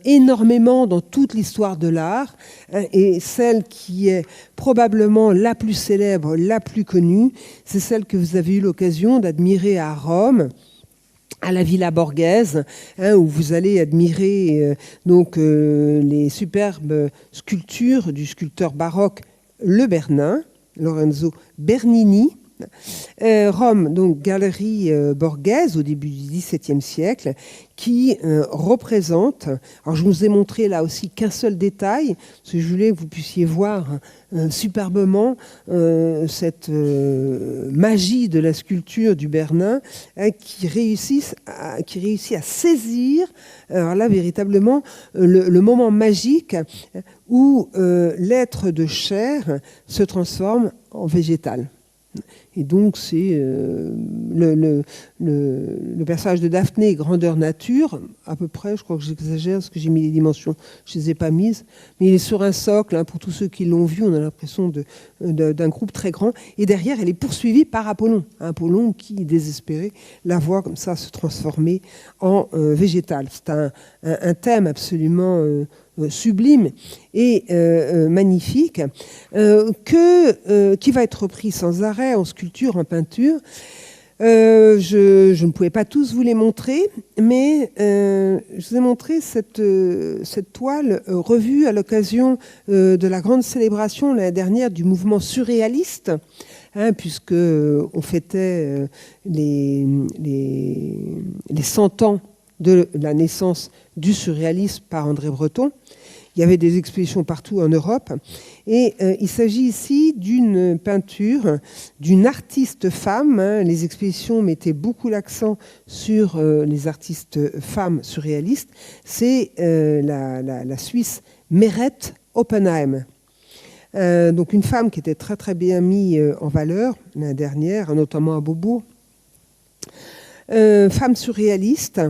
énormément dans toute l'histoire de l'art, et celle qui est probablement la plus célèbre, la plus connue, c'est celle que vous avez eu l'occasion d'admirer à Rome, à la Villa Borghese, où vous allez admirer les superbes sculptures du sculpteur baroque Le Bernin, Lorenzo Bernini. Rome, donc Galerie Borghese au début du XVIIe siècle, qui représente, alors je vous ai montré là aussi qu'un seul détail, parce que je voulais que vous puissiez voir superbement cette magie de la sculpture du Bernin qui réussit à saisir, alors là véritablement, le moment magique où l'être de chair se transforme en végétal. Et donc, c'est le personnage de Daphné, grandeur nature, à peu près, je crois que j'exagère parce que j'ai mis les dimensions, je ne les ai pas mises, mais il est sur un socle, hein, pour tous ceux qui l'ont vu, on a l'impression d'un groupe très grand. Et derrière, elle est poursuivie par Apollon. Apollon qui, désespéré, la voit comme ça se transformer en végétal. C'est un thème absolument sublime et magnifique, qui va être repris sans arrêt en sculpture, en peinture. Je ne pouvais pas tous vous les montrer, mais je vous ai montré cette toile revue à l'occasion de la grande célébration l'année dernière du mouvement surréaliste, hein, puisque on fêtait les 100 ans de la naissance du surréalisme par André Breton. Il y avait des expositions partout en Europe. Et il s'agit ici d'une peinture d'une artiste femme. Hein. Les expositions mettaient beaucoup l'accent sur les artistes femmes surréalistes. C'est la Suisse Meret Oppenheim. Donc une femme qui était très très bien mise en valeur l'année dernière, notamment à Beaubourg. Femme surréaliste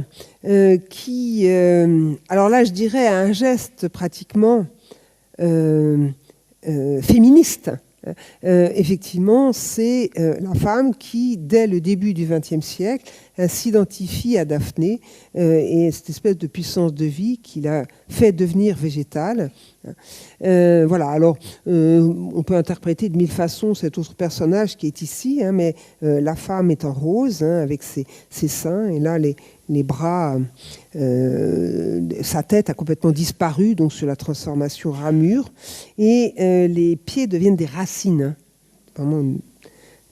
qui, alors là je dirais un geste pratiquement féministe. Effectivement, c'est la femme qui, dès le début du XXe siècle, s'identifie à Daphné et cette espèce de puissance de vie qui l'a fait devenir végétale. Voilà, alors on peut interpréter de mille façons cet autre personnage qui est ici, hein, mais la femme est en rose, hein, avec ses seins, et là les bras, sa tête a complètement disparu, donc sur la transformation ramure, et les pieds deviennent des racines. Hein. Vraiment une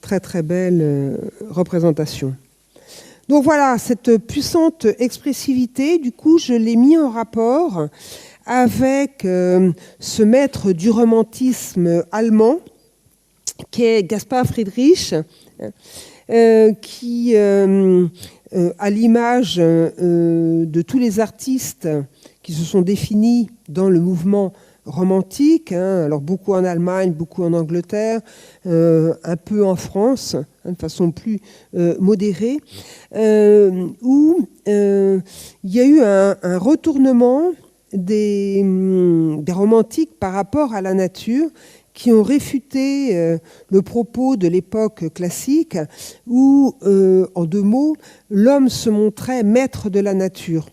très très belle représentation. Donc voilà, cette puissante expressivité, du coup, je l'ai mis en rapport avec ce maître du romantisme allemand, qui est Caspar Friedrich, qui, à l'image de tous les artistes qui se sont définis dans le mouvement romantique, hein, alors beaucoup en Allemagne, beaucoup en Angleterre, un peu en France, hein, de façon plus modérée, où il y a eu un retournement des romantiques par rapport à la nature, qui ont réfuté le propos de l'époque classique où, en deux mots, l'homme se montrait maître de la nature.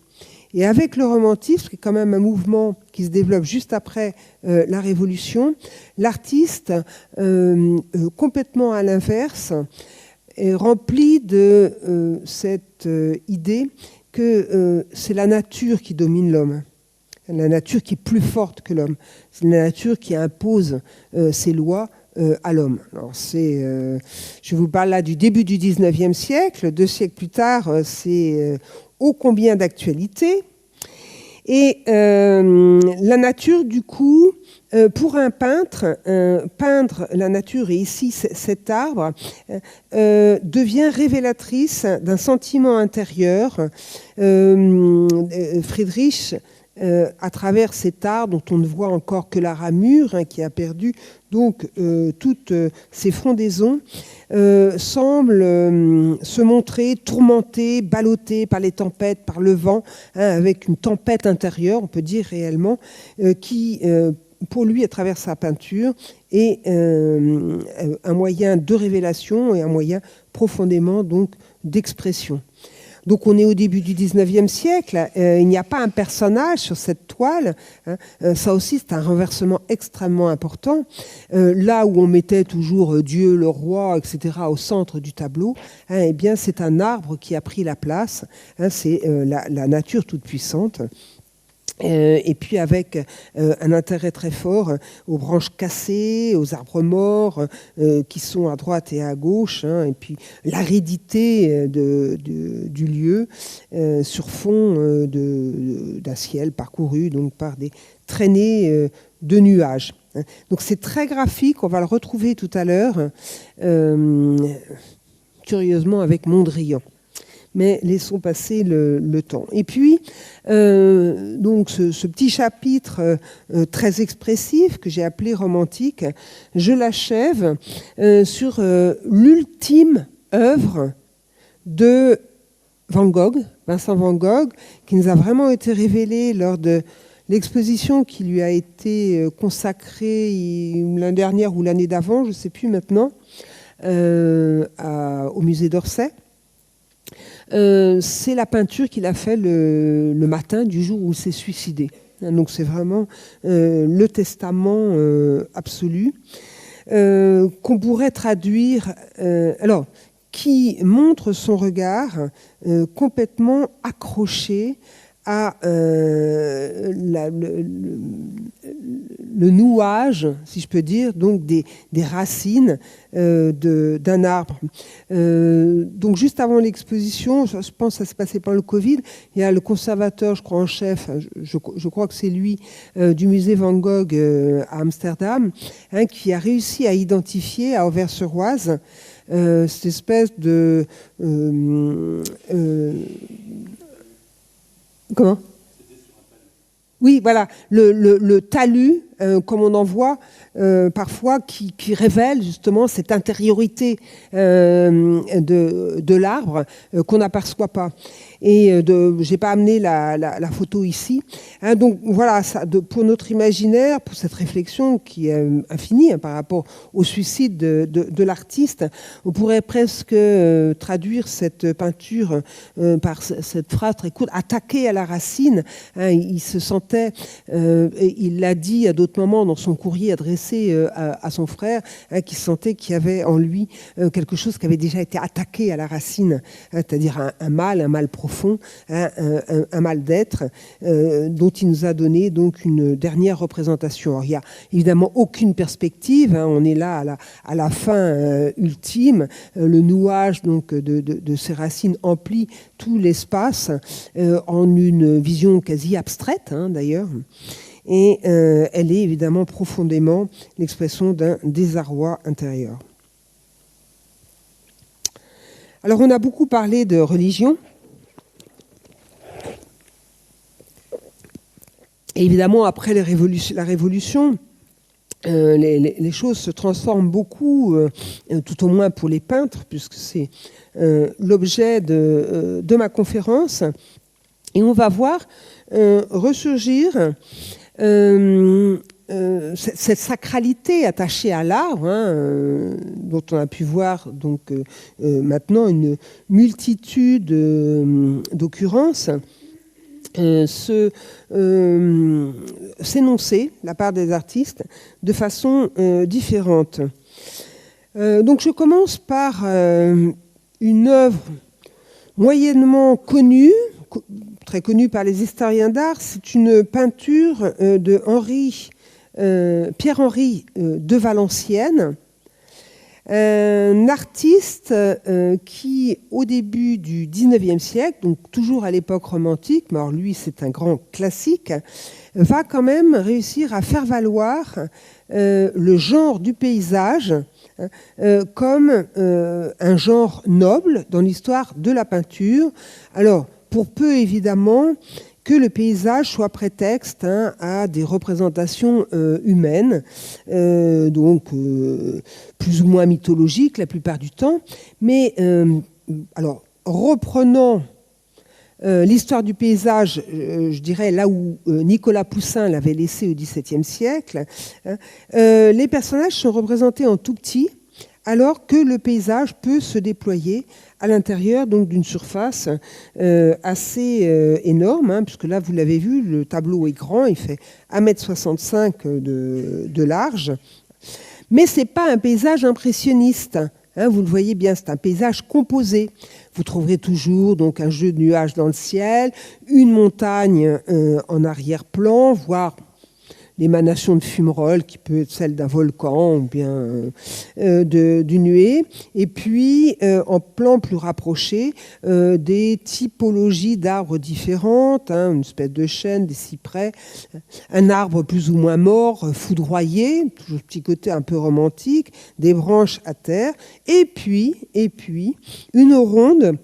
Et avec le romantisme, qui est quand même un mouvement qui se développe juste après la Révolution, l'artiste, complètement à l'inverse, est rempli de cette idée que c'est la nature qui domine l'homme. La nature qui est plus forte que l'homme. C'est la nature qui impose ses lois à l'homme. Alors je vous parle là du début du XIXe siècle. 2 siècles plus tard, c'est ô combien d'actualité. Et la nature, du coup, pour un peintre, peindre la nature, et ici cet arbre, devient révélatrice d'un sentiment intérieur. Friedrich, à travers cet arbre dont on ne voit encore que la ramure, hein, qui a perdu donc toutes ses frondaisons, semble se montrer tourmenté, ballotté par les tempêtes, par le vent, hein, avec une tempête intérieure, on peut dire réellement, qui, pour lui, à travers sa peinture, est un moyen de révélation et un moyen profondément donc d'expression. Donc on est au début du XIXe siècle, il n'y a pas un personnage sur cette toile, hein. Ça aussi c'est un renversement extrêmement important. Là où on mettait toujours Dieu, le roi, etc. au centre du tableau, hein, eh bien c'est un arbre qui a pris la place, hein, c'est la nature toute puissante. Et puis avec un intérêt très fort aux branches cassées, aux arbres morts qui sont à droite et à gauche, hein, et puis l'aridité du lieu sur fond d'un ciel parcouru donc par des traînées de nuages. Donc c'est très graphique, on va le retrouver tout à l'heure, curieusement avec Mondrian. mais laissons passer le temps. Et puis, donc ce petit chapitre très expressif que j'ai appelé romantique, je l'achève sur l'ultime œuvre de Van Gogh, Vincent Van Gogh, qui nous a vraiment été révélé lors de l'exposition qui lui a été consacrée l'année dernière ou l'année d'avant, je ne sais plus maintenant, au musée d'Orsay. C'est la peinture qu'il a fait le matin du jour où il s'est suicidé. Donc c'est vraiment le testament absolu qu'on pourrait traduire... alors, qui montre son regard complètement accroché à le nouage, si je peux dire, donc des racines d'un arbre. Donc juste avant l'exposition, je pense que ça s'est passé pendant le Covid, il y a le conservateur, je crois en chef, je crois que c'est lui, du musée Van Gogh à Amsterdam, hein, qui a réussi à identifier à Auvers-sur-Oise cette espèce de... comment ? Oui, voilà, le talus, comme on en voit parfois, qui révèle justement cette intériorité de l'arbre qu'on n'aperçoit pas. Et je n'ai pas amené la photo ici. Hein, donc voilà, pour notre imaginaire, pour cette réflexion qui est infinie par rapport au suicide de l'artiste, on pourrait presque traduire cette peinture par cette phrase très courte, attaquer à la racine. Hein, il se sentait, et il l'a dit à d'autres moments dans son courrier adressé à son frère, hein, qu'il sentait qu'il y avait en lui quelque chose qui avait déjà été attaqué à la racine, hein, c'est-à-dire un mal profond. Hein, un mal d'être dont il nous a donné donc une dernière représentation. Alors, il n'y a évidemment aucune perspective, hein, on est là à la fin ultime, le nouage donc, de ces racines emplit tout l'espace en une vision quasi abstraite, hein, d'ailleurs, et elle est évidemment profondément l'expression d'un désarroi intérieur. Alors on a beaucoup parlé de religion. Et évidemment, après la Révolution, les choses se transforment beaucoup, tout au moins pour les peintres, puisque c'est l'objet de ma conférence. Et on va voir ressurgir cette sacralité attachée à l'art, hein, dont on a pu voir donc, maintenant une multitude d'occurrences, s'énoncer de la part des artistes de façon différente. Donc je commence par une œuvre moyennement connue, très connue par les historiens d'art. C'est une peinture de Pierre-Henri de Valenciennes, un artiste qui, au début du XIXe siècle, donc toujours à l'époque romantique, mais alors lui c'est un grand classique, va quand même réussir à faire valoir le genre du paysage comme un genre noble dans l'histoire de la peinture. Alors, pour peu évidemment que le paysage soit prétexte, hein, à des représentations humaines, donc plus ou moins mythologiques la plupart du temps. Mais alors, reprenant l'histoire du paysage, je dirais là où Nicolas Poussin l'avait laissé au XVIIe siècle, hein, les personnages sont représentés en tout petit, alors que le paysage peut se déployer à l'intérieur donc d'une surface assez énorme, hein, puisque là, vous l'avez vu, le tableau est grand, il fait 1,65 m de large. Mais ce n'est pas un paysage impressionniste. Hein, vous le voyez bien, c'est un paysage composé. Vous trouverez toujours donc un jeu de nuages dans le ciel, une montagne en arrière-plan, voire l'émanation de fumerolles qui peut être celle d'un volcan ou bien d'une nuée. Et puis, en plan plus rapproché, des typologies d'arbres différentes, hein, une espèce de chêne, des cyprès, un arbre plus ou moins mort, foudroyé, toujours ce petit côté un peu romantique, des branches à terre, et puis une ronde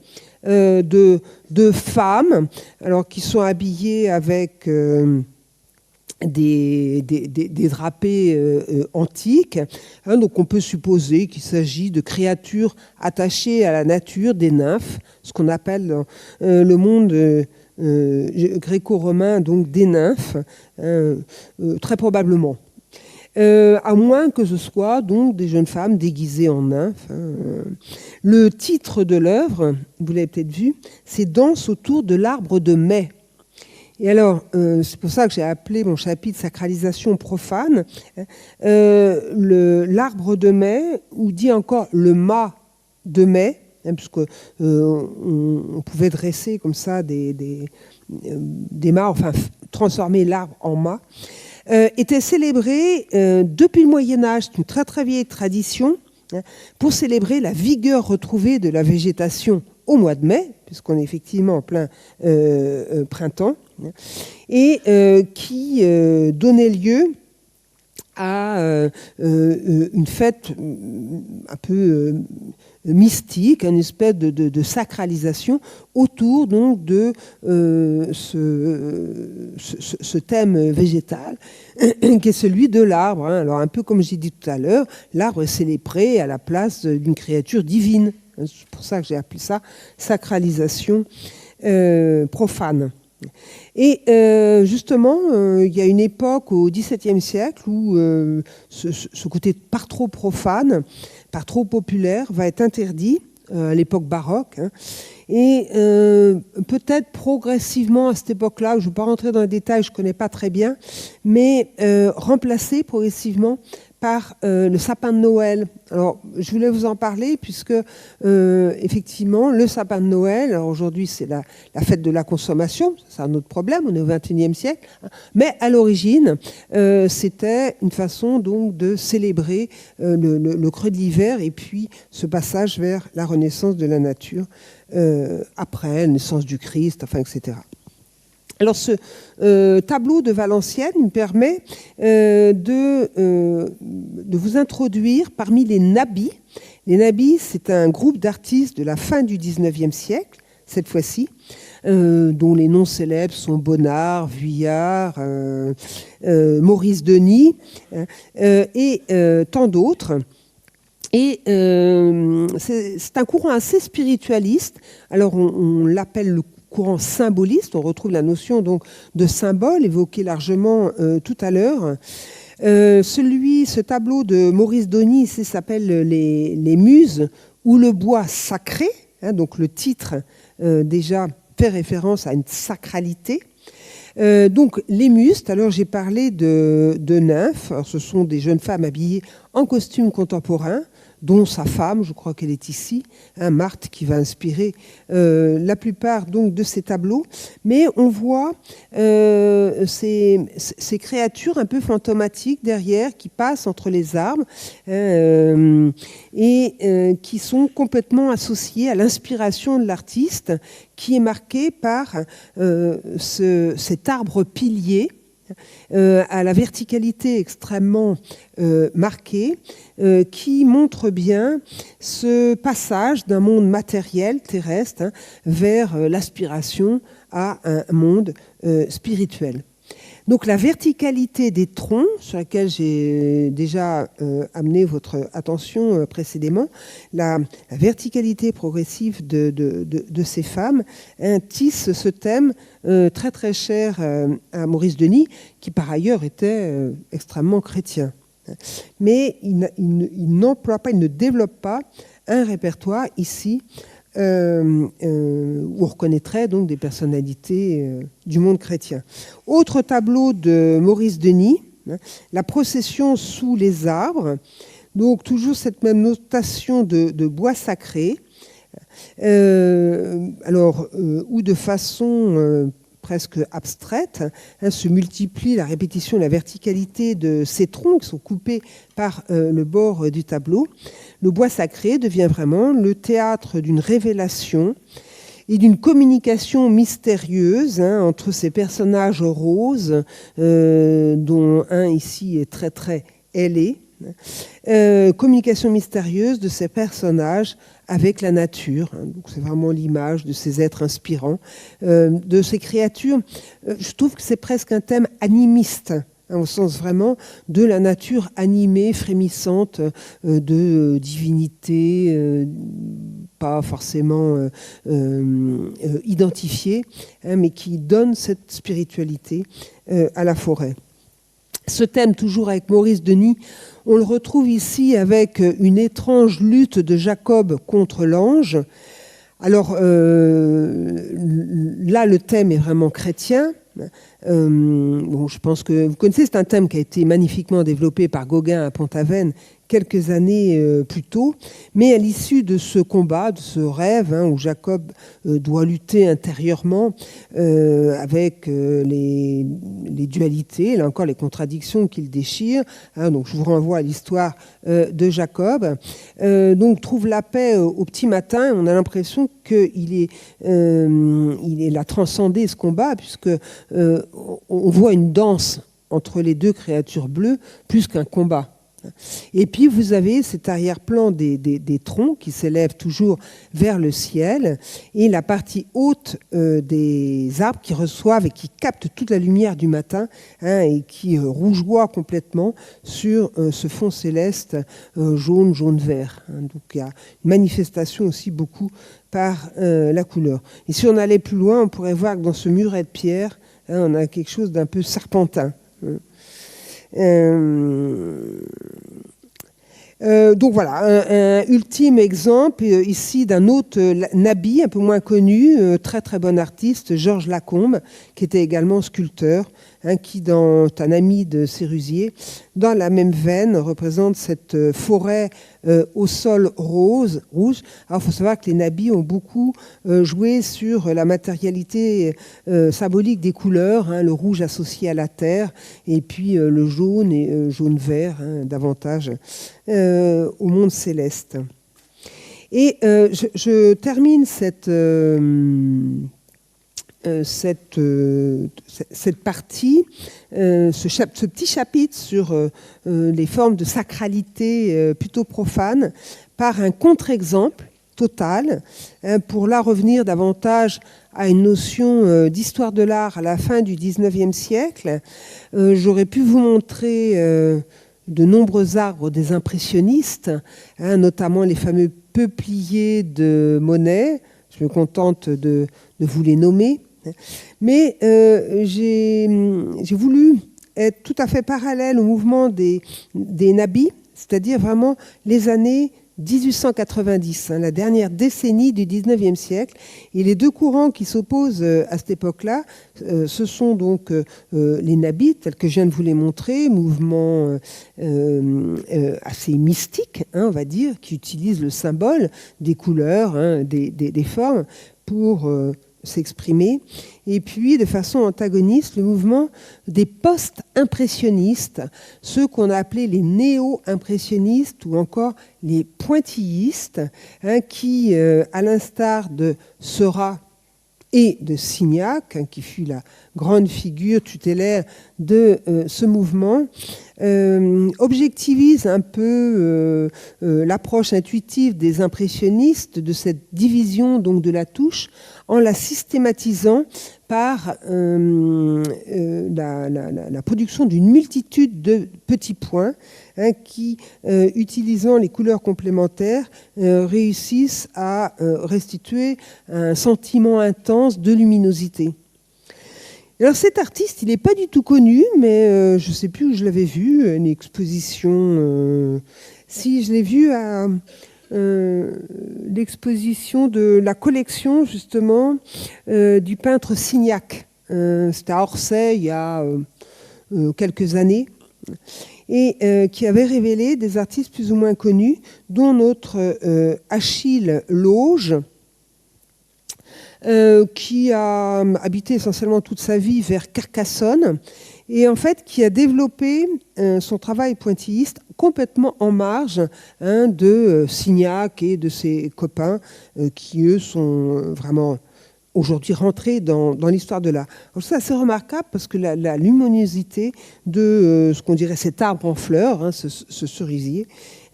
de femmes, alors qui sont habillées avec des drapés antiques. Donc on peut supposer qu'il s'agit de créatures attachées à la nature, des nymphes, ce qu'on appelle le monde gréco-romain, donc des nymphes, très probablement. À moins que ce soit donc des jeunes femmes déguisées en nymphes. Le titre de l'œuvre, vous l'avez peut-être vu, c'est « Danse autour de l'arbre de mai ». Et alors, c'est pour ça que j'ai appelé mon chapitre « Sacralisation profane ». L'arbre de mai, ou dit encore le mât de mai, puisque on pouvait dresser comme ça des mâts, enfin transformer l'arbre en mât, était célébré depuis le Moyen-Âge, c'est une très très vieille tradition, pour célébrer la vigueur retrouvée de la végétation au mois de mai, puisqu'on est effectivement en plein printemps, et qui donnait lieu à une fête un peu mystique, une espèce de sacralisation autour donc de ce thème végétal qui est celui de l'arbre. Alors un peu comme j'ai dit tout à l'heure, l'arbre est célébré à la place d'une créature divine. C'est pour ça que j'ai appelé ça sacralisation profane. Et justement, il y a une époque au XVIIe siècle où ce côté par trop profane, par trop populaire, va être interdit, à l'époque baroque. Et peut-être progressivement à cette époque-là, je ne vais pas rentrer dans les détails, je ne connais pas très bien, mais remplacé progressivement par le sapin de Noël. Alors, je voulais vous en parler puisque, effectivement, le sapin de Noël, alors aujourd'hui, c'est la fête de la consommation, c'est un autre problème, on est au XXIe siècle, mais à l'origine, c'était une façon donc de célébrer le creux de l'hiver et puis ce passage vers la renaissance de la nature après la naissance du Christ, enfin, etc. Alors ce tableau de Valenciennes me permet de vous introduire parmi les nabis. Les nabis, c'est un groupe d'artistes de la fin du XIXe siècle, cette fois-ci, dont les noms célèbres sont Bonnard, Vuillard, Maurice Denis et tant d'autres. Et c'est un courant assez spiritualiste. Alors on l'appelle le courant symboliste, on retrouve la notion donc de symbole évoquée largement tout à l'heure. Ce tableau de Maurice Denis s'appelle les Muses ou le bois sacré, donc le titre déjà fait référence à une sacralité. Donc les Muses, alors j'ai parlé de nymphes, alors, ce sont des jeunes femmes habillées en costume contemporain, dont sa femme, je crois qu'elle est ici, Marthe, qui va inspirer la plupart donc, de ces tableaux. Mais on voit ces créatures un peu fantomatiques derrière qui passent entre les arbres et qui sont complètement associées à l'inspiration de l'artiste qui est marqué par cet arbre pilier à la verticalité extrêmement marquée, qui montre bien ce passage d'un monde matériel, terrestre, vers l'aspiration à un monde spirituel. Donc la verticalité des troncs, sur laquelle j'ai déjà amené votre attention précédemment, la verticalité progressive de ces femmes tisse ce thème très très cher à Maurice Denis, qui par ailleurs était extrêmement chrétien. Mais il n'emploie pas, il ne développe pas un répertoire ici où on reconnaîtrait donc des personnalités du monde chrétien. Autre tableau de Maurice Denis, la procession sous les arbres, donc toujours cette même notation de bois sacré, ou de façon presque abstraite, se multiplie la répétition et la verticalité de ces troncs qui sont coupés par le bord du tableau. Le bois sacré devient vraiment le théâtre d'une révélation et d'une communication mystérieuse entre ces personnages roses, dont un ici est très très ailé, Communication mystérieuse de ces personnages avec la nature. Donc c'est vraiment l'image de ces êtres inspirants, de ces créatures. Je trouve que c'est presque un thème animiste, au sens vraiment de la nature animée, frémissante, de divinité, pas forcément identifiée, mais qui donne cette spiritualité à la forêt. Ce thème, toujours avec Maurice Denis, on le retrouve ici avec une étrange lutte de Jacob contre l'ange. Alors là, le thème est vraiment chrétien. Bon, je pense que vous connaissez, c'est un thème qui a été magnifiquement développé par Gauguin à Pont-Aven quelques années plus tôt, mais à l'issue de ce combat, de ce rêve, où Jacob doit lutter intérieurement avec les dualités, là encore les contradictions qu'il déchire. Donc je vous renvoie à l'histoire de Jacob. Donc trouve la paix au petit matin. On a l'impression qu'il a transcendé ce combat, puisque on voit une danse entre les deux créatures bleues plus qu'un combat. Et puis vous avez cet arrière-plan des troncs qui s'élèvent toujours vers le ciel et la partie haute des arbres qui reçoivent et qui captent toute la lumière du matin et qui rougeoient complètement sur ce fond céleste jaune-vert. Donc il y a une manifestation aussi beaucoup par la couleur. Et si on allait plus loin, on pourrait voir que dans ce muret de pierre, on a quelque chose d'un peu serpentin. Donc voilà, un ultime exemple ici d'un autre Nabi, un peu moins connu, très très bon artiste, Georges Lacombe, qui était également sculpteur, qui dans Un ami de Sérusier, dans la même veine, représente cette forêt au sol rouge. Alors il faut savoir que les Nabis ont beaucoup joué sur la matérialité symbolique des couleurs, le rouge associé à la terre, et puis le jaune et jaune-vert, davantage au monde céleste. Et je termine cette partie, ce petit chapitre sur les formes de sacralité plutôt profanes, par un contre-exemple total, pour là revenir davantage à une notion d'histoire de l'art à la fin du XIXe siècle. J'aurais pu vous montrer de nombreux arbres des impressionnistes, notamment les fameux peupliers de Monet. Je me contente de vous les nommer. Mais j'ai voulu être tout à fait parallèle au mouvement des Nabis, c'est-à-dire vraiment les années 1890, la dernière décennie du 19e siècle. Et les deux courants qui s'opposent à cette époque-là, ce sont donc les Nabis, tels que je viens de vous les montrer, mouvement assez mystique, on va dire, qui utilisent le symbole des couleurs, des formes pour s'exprimer. Et puis, de façon antagoniste, le mouvement des post-impressionnistes, ceux qu'on a appelés les néo-impressionnistes ou encore les pointillistes, qui, à l'instar de Seurat et de Signac, qui fut la grande figure tutélaire de ce mouvement, objectivise un peu l'approche intuitive des impressionnistes de cette division donc de la touche en la systématisant par la production d'une multitude de petits points qui, utilisant les couleurs complémentaires, réussissent à restituer un sentiment intense de luminosité. Alors cet artiste, il n'est pas du tout connu, mais je ne sais plus où je l'avais vu, une exposition. Si, je l'ai vu à l'exposition de la collection, justement, du peintre Signac. C'était à Orsay, il y a quelques années, et qui avait révélé des artistes plus ou moins connus, dont notre Achille Lauge, qui a habité essentiellement toute sa vie vers Carcassonne et en fait qui a développé son travail pointilliste complètement en marge de Signac et de ses copains qui eux sont vraiment aujourd'hui rentré dans l'histoire de l'art. C'est assez remarquable parce que la luminosité de ce qu'on dirait cet arbre en fleurs, hein, ce cerisier,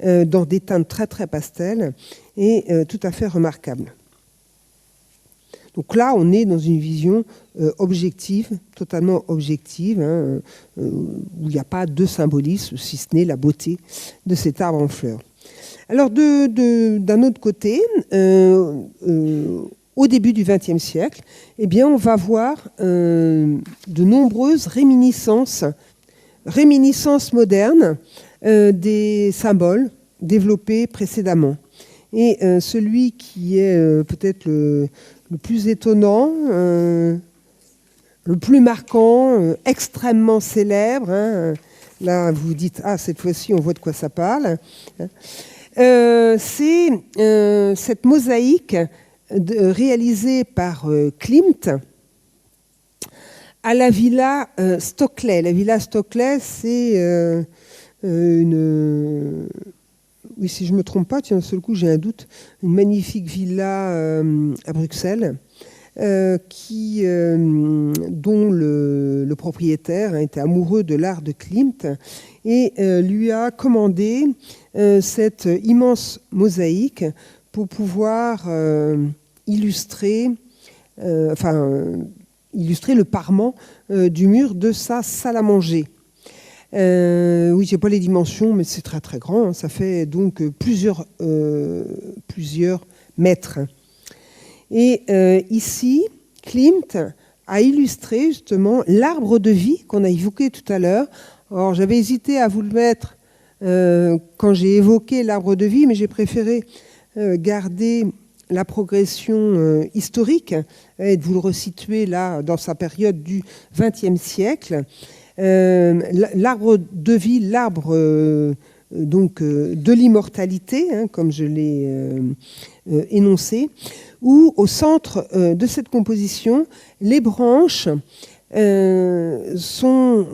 dans des teintes très très pastel, est tout à fait remarquable. Donc là, on est dans une vision objective, totalement objective, hein, où il n'y a pas de symbolisme, si ce n'est la beauté de cet arbre en fleurs. Alors, d'un autre côté, au début du XXe siècle, eh bien, on va voir de nombreuses réminiscences modernes des symboles développés précédemment. Et celui qui est peut-être le plus étonnant, le plus marquant, extrêmement célèbre, hein, là vous vous dites, ah, cette fois-ci on voit de quoi ça parle, c'est cette mosaïque réalisée par Klimt à la villa Stockley. La villa Stockley, c'est oui, si je ne me trompe pas, tiens, d'un seul coup j'ai un doute, une magnifique villa à Bruxelles dont le propriétaire était amoureux de l'art de Klimt et lui a commandé cette immense mosaïque pour pouvoir illustrer le parement du mur de sa salle à manger. Oui, je n'ai pas les dimensions, mais c'est très très grand. Hein. Ça fait donc plusieurs mètres. Et ici, Klimt a illustré justement l'arbre de vie qu'on a évoqué tout à l'heure. Alors, j'avais hésité à vous le mettre quand j'ai évoqué l'arbre de vie, mais j'ai préféré garder la progression historique et de vous le resituer là dans sa période du XXe siècle. L'arbre de vie, l'arbre de l'immortalité, hein, comme je l'ai énoncé, où au centre de cette composition, les branches sont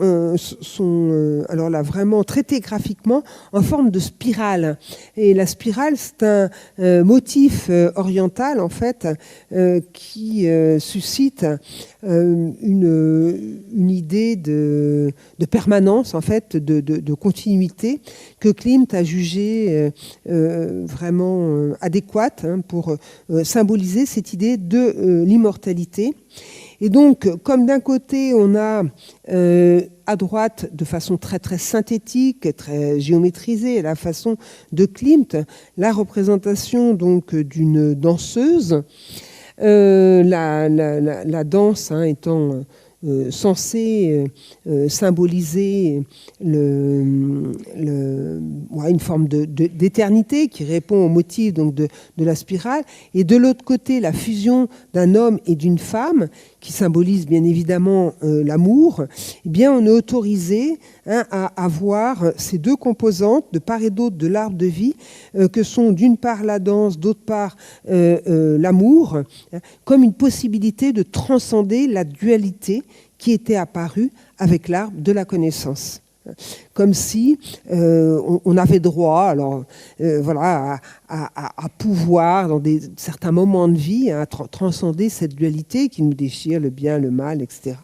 alors là vraiment traitées graphiquement en forme de spirale. Et la spirale, c'est un motif oriental en fait qui suscite une idée de permanence en fait, de continuité que Klimt a jugé vraiment adéquate hein, pour symboliser cette idée de l'immortalité. Et donc, comme d'un côté, on a à droite, de façon très très synthétique, très géométrisée, la façon de Klimt, la représentation donc d'une danseuse, la danse hein, étant censée symboliser une forme d'éternité qui répond au motif donc, de la spirale, et de l'autre côté, la fusion d'un homme et d'une femme qui symbolise bien évidemment l'amour, eh bien on est autorisé hein, à avoir ces deux composantes de part et d'autre de l'arbre de vie que sont d'une part la danse, d'autre part l'amour, hein, comme une possibilité de transcender la dualité qui était apparue avec l'arbre de la connaissance. Comme si on avait droit alors, voilà, à pouvoir, dans certains moments de vie, à transcender cette dualité qui nous déchire, le bien, le mal, etc.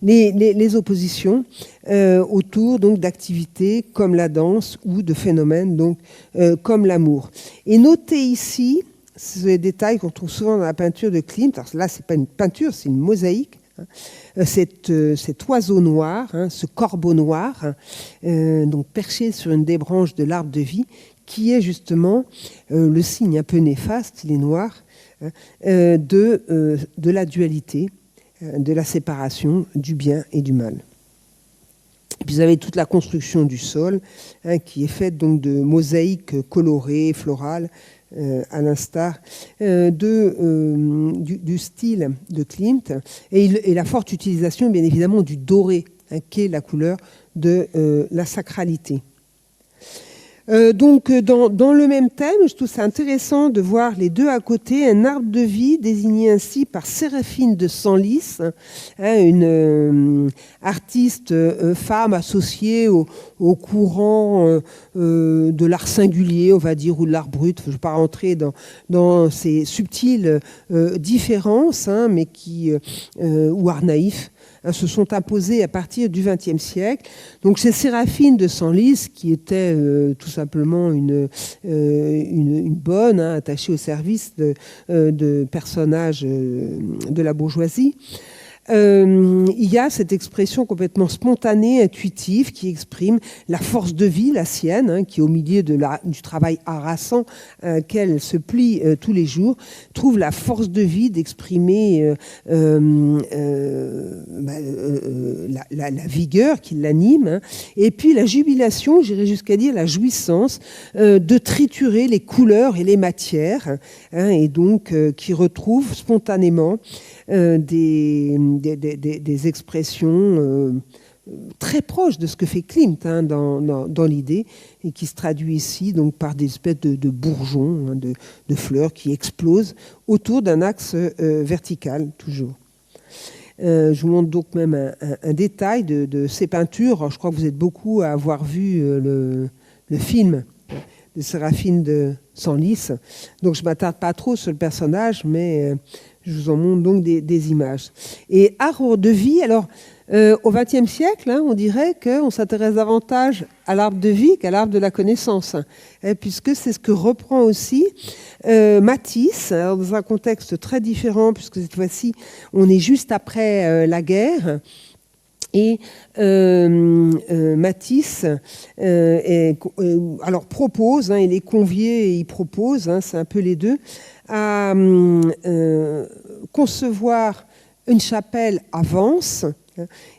Les oppositions autour donc, d'activités comme la danse ou de phénomènes donc, comme l'amour. Et notez ici, ces détails qu'on trouve souvent dans la peinture de Klimt, alors là, ce n'est pas une peinture, c'est une mosaïque, cet oiseau noir, hein, ce corbeau noir, donc perché sur une des branches de l'arbre de vie, qui est justement le signe un peu néfaste, il est noir, hein, de la dualité, de la séparation du bien et du mal. Et puis vous avez toute la construction du sol, hein, qui est faite donc de mosaïques colorées, florales, à l'instar du style de Klimt et la forte utilisation bien évidemment du doré hein, qui est la couleur de la sacralité. Donc, dans le même thème, je trouve ça intéressant de voir les deux à côté. Un arbre de vie désigné ainsi par Séraphine de Senlis, une artiste femme associée au courant de l'art singulier, on va dire, ou de l'art brut. Je ne vais pas rentrer dans ces subtiles différences, mais ou art naïf, se sont imposées à partir du XXe siècle. Donc c'est Séraphine de Senlis qui était tout simplement une bonne, attachée au service de personnages de la bourgeoisie. Il y a cette expression complètement spontanée, intuitive, qui exprime la force de vie, la sienne, qui au milieu du travail harassant qu'elle se plie tous les jours, trouve la force de vie d'exprimer la vigueur qui l'anime, et puis la jubilation, j'irais jusqu'à dire la jouissance, de triturer les couleurs et les matières, et donc qui retrouve spontanément des expressions très proches de ce que fait Klimt dans l'idée, et qui se traduit ici donc, par des espèces de bourgeons, de fleurs qui explosent autour d'un axe vertical, toujours. Je vous montre donc même un détail de ces peintures. Alors, je crois que vous êtes beaucoup à avoir vu le film de Séraphine de Senlis. Donc je ne m'attarde pas trop sur le personnage, mais je vous en montre donc des images. Et arbre de vie, alors au XXe siècle, on dirait qu'on s'intéresse davantage à l'arbre de vie qu'à l'arbre de la connaissance, puisque c'est ce que reprend aussi Matisse, alors dans un contexte très différent, puisque cette fois-ci, on est juste après la guerre. Et Matisse alors propose, il est convié et il propose, c'est un peu les deux, à concevoir une chapelle à Vence,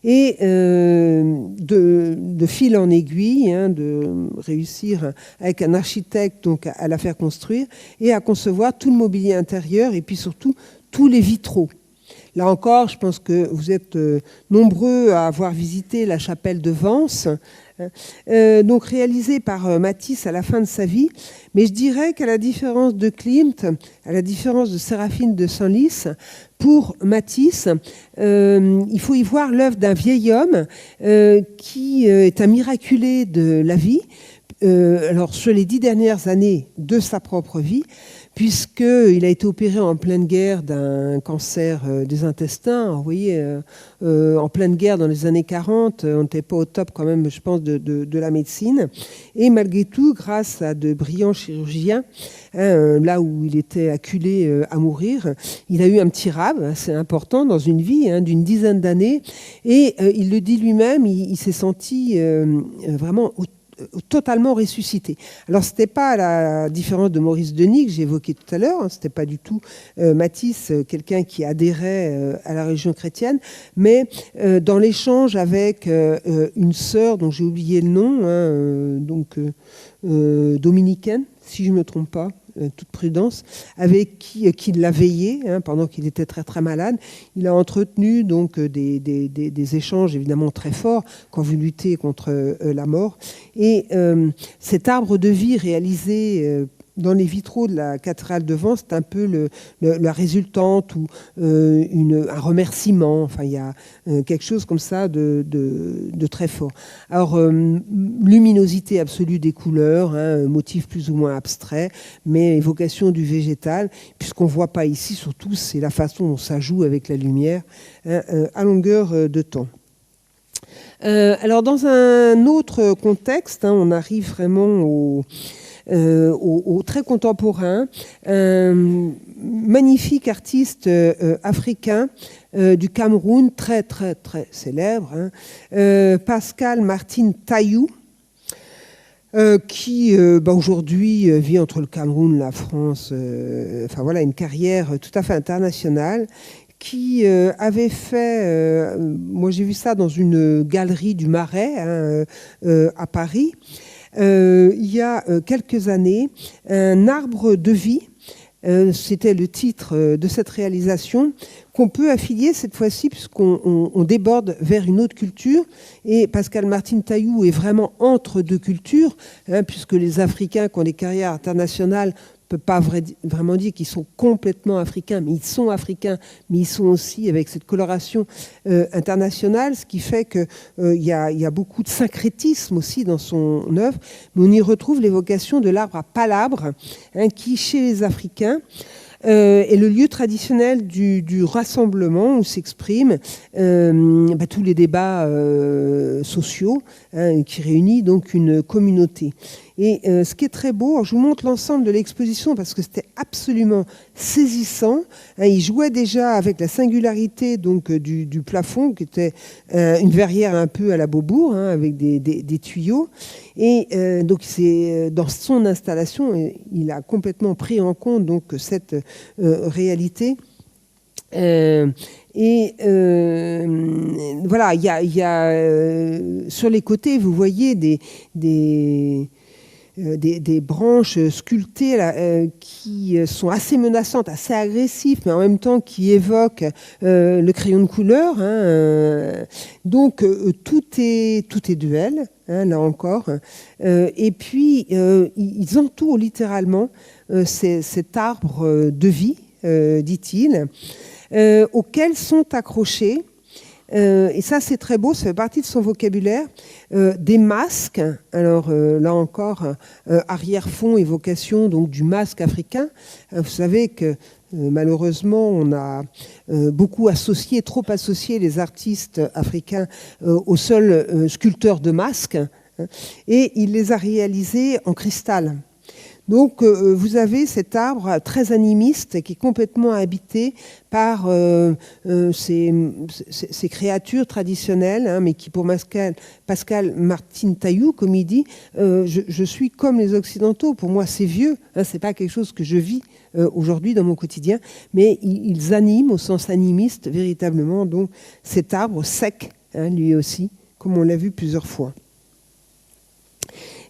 et de fil en aiguille, de réussir avec un architecte donc, à la faire construire, et à concevoir tout le mobilier intérieur et puis surtout tous les vitraux. Là encore, je pense que vous êtes nombreux à avoir visité la chapelle de Vence, donc réalisée par Matisse à la fin de sa vie. Mais je dirais qu'à la différence de Klimt, à la différence de Séraphine de Senlis, pour Matisse, il faut y voir l'œuvre d'un vieil homme qui est un miraculé de la vie, alors sur les 10 dernières années de sa propre vie, puisqu'il a été opéré en pleine guerre d'un cancer des intestins. Alors, vous voyez, en pleine guerre dans les années 40, on n'était pas au top quand même, je pense, de la médecine. Et malgré tout, grâce à de brillants chirurgiens, là où il était acculé à mourir, il a eu un petit rab assez important dans une vie d'une dizaine d'années. Et il le dit lui-même, il s'est senti vraiment totalement ressuscité. Alors, ce n'était pas la différence de Maurice Denis que j'ai évoqué tout à l'heure, ce n'était pas du tout Matisse, quelqu'un qui adhérait à la religion chrétienne, mais dans l'échange avec une sœur dont j'ai oublié le nom, dominicaine, si je ne me trompe pas, toute prudence, avec qui l'a veillé pendant qu'il était très très malade. Il a entretenu donc des échanges évidemment très forts quand vous luttez contre la mort. Et cet arbre de vie réalisé dans les vitraux de la cathédrale de Vence, c'est un peu la résultante ou un remerciement. Enfin, il y a quelque chose comme ça de très fort. Alors, luminosité absolue des couleurs, motif plus ou moins abstrait, mais évocation du végétal, puisqu'on ne voit pas ici, surtout, c'est la façon dont ça joue avec la lumière à longueur de temps. Alors, dans un autre contexte, on arrive vraiment au très contemporain, un magnifique artiste africain du Cameroun, très très très célèbre, Pascal Martin Taillou, qui aujourd'hui vit entre le Cameroun, la France, enfin voilà, une carrière tout à fait internationale, qui avait fait, moi j'ai vu ça dans une galerie du Marais à Paris, il y a quelques années, un arbre de vie, c'était le titre de cette réalisation, qu'on peut affilier cette fois-ci, puisqu'on déborde vers une autre culture. Et Pascal Martin Taillou est vraiment entre deux cultures, puisque les Africains qui ont des carrières internationales ne peut pas vraiment dire qu'ils sont complètement africains, mais ils sont africains, mais ils sont aussi avec cette coloration internationale, ce qui fait qu'il y a beaucoup de syncrétisme aussi dans son œuvre. Mais on y retrouve l'évocation de l'arbre à palabre, qui, chez les Africains, est le lieu traditionnel du rassemblement où s'expriment tous les débats sociaux, qui réunit donc une communauté. Et ce qui est très beau, alors je vous montre l'ensemble de l'exposition parce que c'était absolument saisissant. Il jouait déjà avec la singularité donc, du plafond, qui était une verrière un peu à la Beaubourg, avec des tuyaux. Et donc c'est dans son installation, il a complètement pris en compte donc, cette réalité. Voilà, il y a sur les côtés, vous voyez des branches sculptées là, qui sont assez menaçantes, assez agressives, mais en même temps qui évoquent le crayon de couleur. Donc tout est duel, là encore. Et puis ils entourent littéralement cet arbre de vie, dit-il, auquel sont accrochés. Et ça, c'est très beau, ça fait partie de son vocabulaire, des masques. Alors là encore, arrière-fond, évocation donc, du masque africain. Vous savez que malheureusement, on a trop associé les artistes africains aux seuls sculpteurs de masques, et il les a réalisés en cristal. Donc, vous avez cet arbre très animiste qui est complètement habité par ces créatures traditionnelles, mais qui, pour Pascal Martin Taillou, comme il dit, je suis comme les Occidentaux. Pour moi, c'est vieux. C'est pas quelque chose que je vis aujourd'hui dans mon quotidien, mais ils animent, au sens animiste, véritablement, donc cet arbre sec, lui aussi, comme on l'a vu plusieurs fois.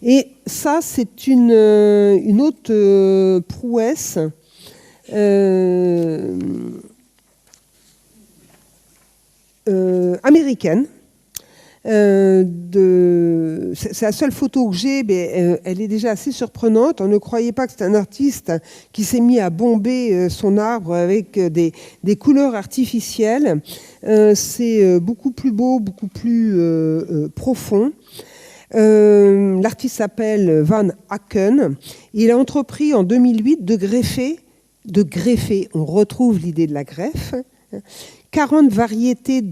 Et ça, c'est une autre prouesse américaine. C'est la seule photo que j'ai, mais elle est déjà assez surprenante. On ne croyait pas que c'était un artiste qui s'est mis à bomber son arbre avec des couleurs artificielles. C'est beaucoup plus beau, beaucoup plus profond. L'artiste s'appelle Van Aken. Il a entrepris en 2008 de greffer, on retrouve l'idée de la greffe, 40 variétés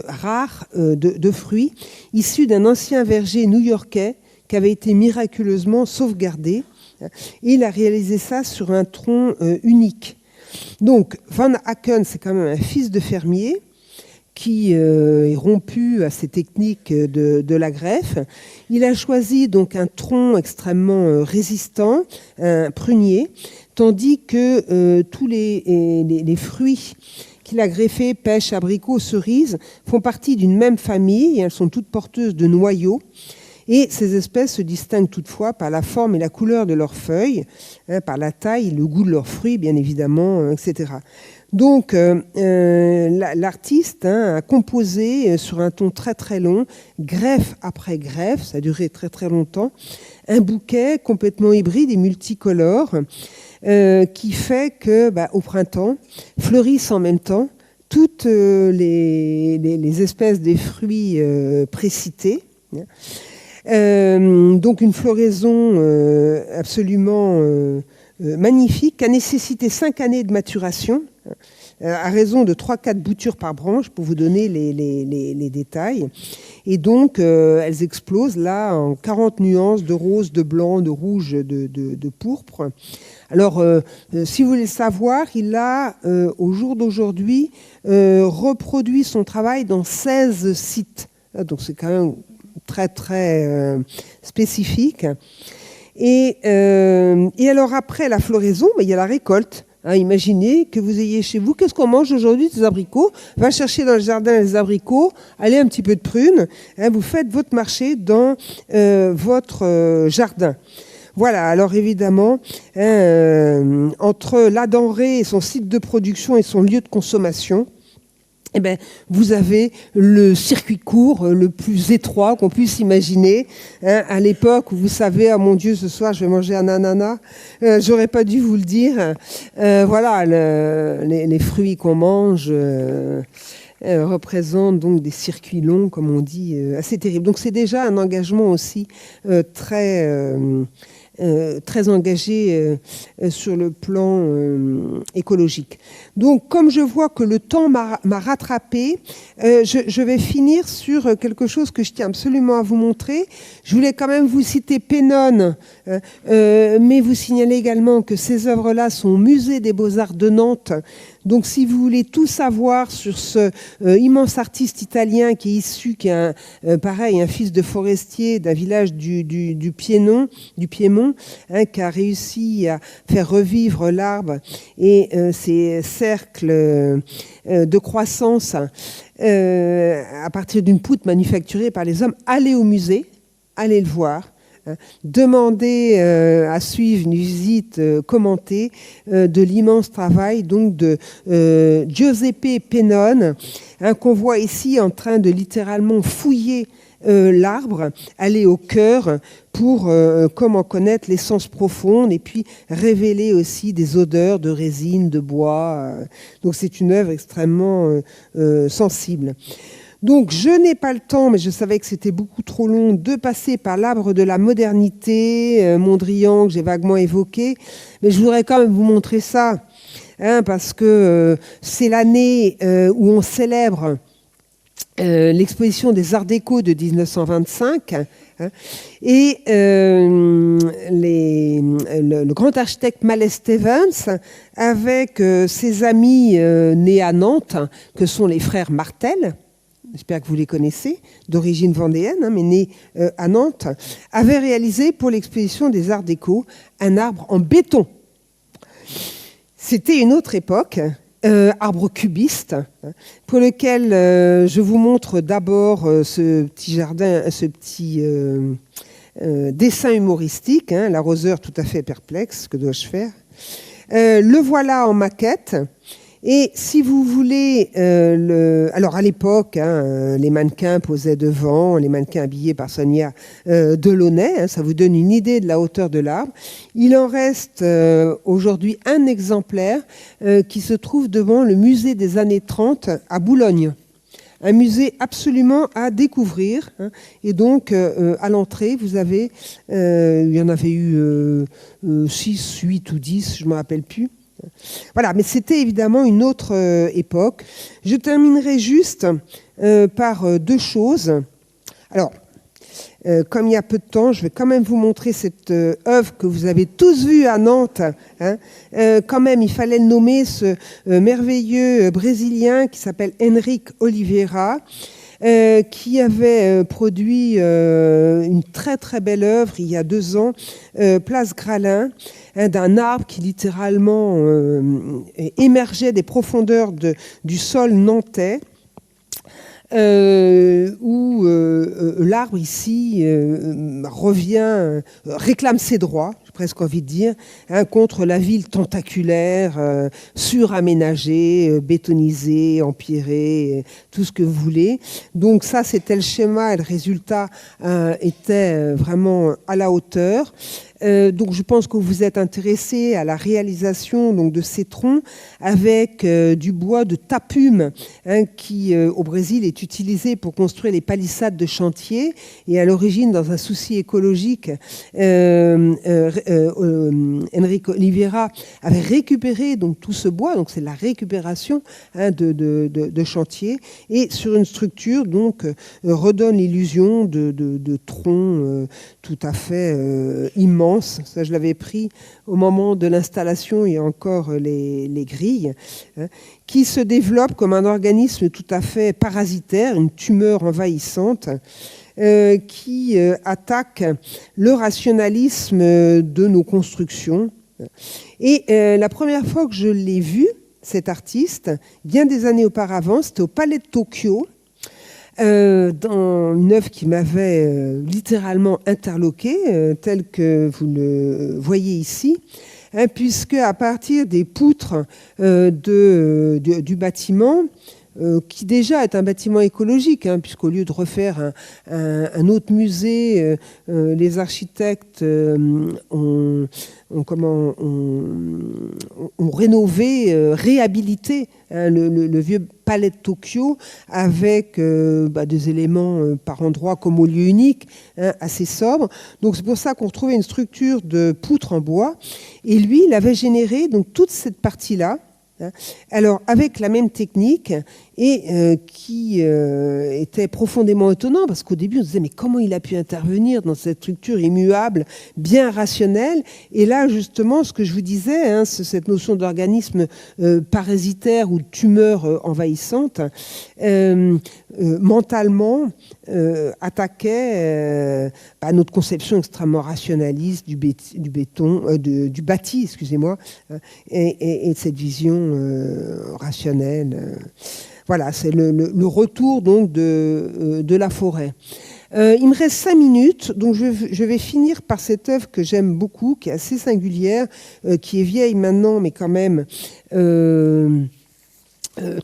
rares de fruits issus d'un ancien verger new-yorkais qui avait été miraculeusement sauvegardé. Et il a réalisé ça sur un tronc unique. Donc Van Aken, c'est quand même un fils de fermier qui est rompu à ces techniques de la greffe. Il a choisi donc un tronc extrêmement résistant, un prunier, tandis que tous les fruits qu'il a greffés, pêche, abricots, cerises, font partie d'une même famille. Elles sont toutes porteuses de noyaux. Et ces espèces se distinguent toutefois par la forme et la couleur de leurs feuilles, par la taille, le goût de leurs fruits, bien évidemment, etc. Donc, l'artiste a composé sur un ton très très long, greffe après greffe, ça a duré très très longtemps, un bouquet complètement hybride et multicolore qui fait que, au printemps, fleurissent en même temps toutes les espèces des fruits précités. Donc une floraison absolument magnifique qui a nécessité 5 années de maturation à raison de 3-4 boutures par branche pour vous donner les détails. Et donc elles explosent là en 40 nuances de rose, de blanc, de rouge, de pourpre. Alors si vous voulez savoir, il a au jour d'aujourd'hui reproduit son travail dans 16 sites. Donc c'est quand même très très spécifique. Et alors après la floraison, il y a la récolte. Imaginez que vous ayez chez vous, qu'est-ce qu'on mange aujourd'hui, des abricots. Va chercher dans le jardin les abricots, allez un petit peu de prunes. Vous faites votre marché dans votre jardin. Voilà, alors évidemment, entre la denrée et son site de production et son lieu de consommation, eh ben, vous avez le circuit court le plus étroit qu'on puisse imaginer. À l'époque où vous savez, ah mon Dieu, ce soir je vais manger un ananas, j'aurais pas dû vous le dire. Voilà, les fruits qu'on mange représentent donc des circuits longs, comme on dit, assez terribles. Donc c'est déjà un engagement aussi très engagé sur le plan écologique. Donc, comme je vois que le temps m'a rattrapé, je vais finir sur quelque chose que je tiens absolument à vous montrer. Je voulais quand même vous citer Pennon, mais vous signaler également que ces œuvres-là sont au Musée des Beaux-Arts de Nantes. Donc, si vous voulez tout savoir sur ce immense artiste italien qui est issu, qui est un fils de forestier d'un village du Piémont, qui a réussi à faire revivre l'arbre et ses cercles de croissance à partir d'une poutre manufacturée par les hommes, allez au musée, allez le voir. Demandez à suivre une visite commentée de l'immense travail donc de Giuseppe Pennon, qu'on voit ici en train de littéralement fouiller l'arbre, aller au cœur pour comment connaître l'essence profonde et puis révéler aussi des odeurs de résine, de bois. Donc c'est une œuvre extrêmement sensible. Donc, je n'ai pas le temps, mais je savais que c'était beaucoup trop long, de passer par l'arbre de la modernité, Mondrian, que j'ai vaguement évoqué. Mais je voudrais quand même vous montrer ça, parce que c'est l'année où on célèbre l'exposition des Arts déco de 1925. Et le grand architecte Mallet Stevens, avec ses amis nés à Nantes, que sont les frères Martel, j'espère que vous les connaissez, d'origine vendéenne, mais nés à Nantes, avait réalisé pour l'exposition des Arts déco un arbre en béton. C'était une autre époque, arbre cubiste, pour lequel je vous montre d'abord ce petit jardin, ce petit dessin humoristique, l'arroseur tout à fait perplexe, que dois-je faire ? Le voilà en maquette. Et si vous voulez, alors à l'époque, les mannequins posaient devant, les mannequins habillés par Sonia Delaunay, ça vous donne une idée de la hauteur de l'arbre. Il en reste aujourd'hui un exemplaire qui se trouve devant le musée des années 30 à Boulogne. Un musée absolument à découvrir. Et donc, à l'entrée, vous avez, il y en avait eu 6, 8 ou 10, je ne me rappelle plus. Voilà, mais c'était évidemment une autre époque. Je terminerai juste par deux choses. Alors, comme il y a peu de temps, je vais quand même vous montrer cette œuvre que vous avez tous vue à Nantes. Quand même, il fallait le nommer, ce merveilleux Brésilien qui s'appelle Henrique Oliveira, qui avait produit une très très belle œuvre il y a 2 ans, Place Gralin, d'un arbre qui littéralement émergeait des profondeurs du sol nantais, où l'arbre ici réclame ses droits, j'ai presque envie de dire, contre la ville tentaculaire, suraménagée, bétonisée, empierrée, tout ce que vous voulez. Donc ça, c'était le schéma et le résultat était vraiment à la hauteur. Donc je pense que vous êtes intéressé à la réalisation donc, de ces troncs avec du bois de tapume qui au Brésil est utilisé pour construire les palissades de chantier, et à l'origine, dans un souci écologique, Henrique Oliveira avait récupéré donc, tout ce bois, donc c'est la récupération de chantier, et sur une structure donc redonne l'illusion de troncs tout à fait immenses. Ça, je l'avais pris au moment de l'installation, il y a encore les grilles, qui se développe comme un organisme tout à fait parasitaire, une tumeur envahissante, qui attaque le rationalisme de nos constructions. Et la première fois que je l'ai vu, cet artiste, bien des années auparavant, c'était au Palais de Tokyo, dans une œuvre qui m'avait littéralement interloqué, telle que vous le voyez ici, puisque à partir des poutres du bâtiment, qui déjà est un bâtiment écologique, puisqu'au lieu de refaire un autre musée, les architectes ont rénové, réhabilité le vieux palais de Tokyo avec des éléments par endroits comme au lieu unique, assez sobres. Donc c'est pour ça qu'on retrouvait une structure de poutres en bois. Et lui, il avait généré donc toute cette partie-là. Alors, avec la même technique, et qui était profondément étonnant, parce qu'au début, on se disait, mais comment il a pu intervenir dans cette structure immuable, bien rationnelle? Et là, justement, ce que je vous disais, cette notion d'organisme parasitaire ou de tumeur envahissante, mentalement, attaquait notre conception extrêmement rationaliste du bâti, excusez-moi, et de cette vision rationnelle. Voilà, c'est le retour donc de la forêt. Il me reste 5 minutes, donc je vais finir par cette œuvre que j'aime beaucoup, qui est assez singulière, qui est vieille maintenant, mais quand même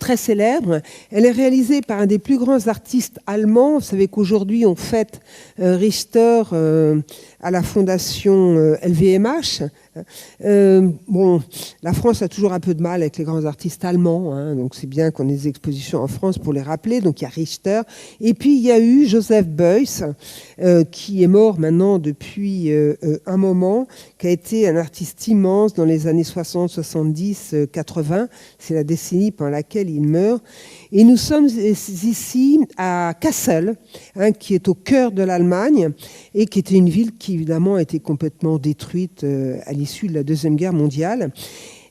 très célèbre. Elle est réalisée par un des plus grands artistes allemands. Vous savez qu'aujourd'hui, on fête Richter à la fondation LVMH. La France a toujours un peu de mal avec les grands artistes allemands, donc c'est bien qu'on ait des expositions en France pour les rappeler. Donc il y a Richter, et puis il y a eu Joseph Beuys, qui est mort maintenant depuis un moment, qui a été un artiste immense dans les années 60, 70, 80. C'est la décennie pendant laquelle il meurt. Et nous sommes ici à Kassel, qui est au cœur de l'Allemagne, et qui était une ville qui évidemment a été complètement détruite à l'issue de la Deuxième Guerre mondiale,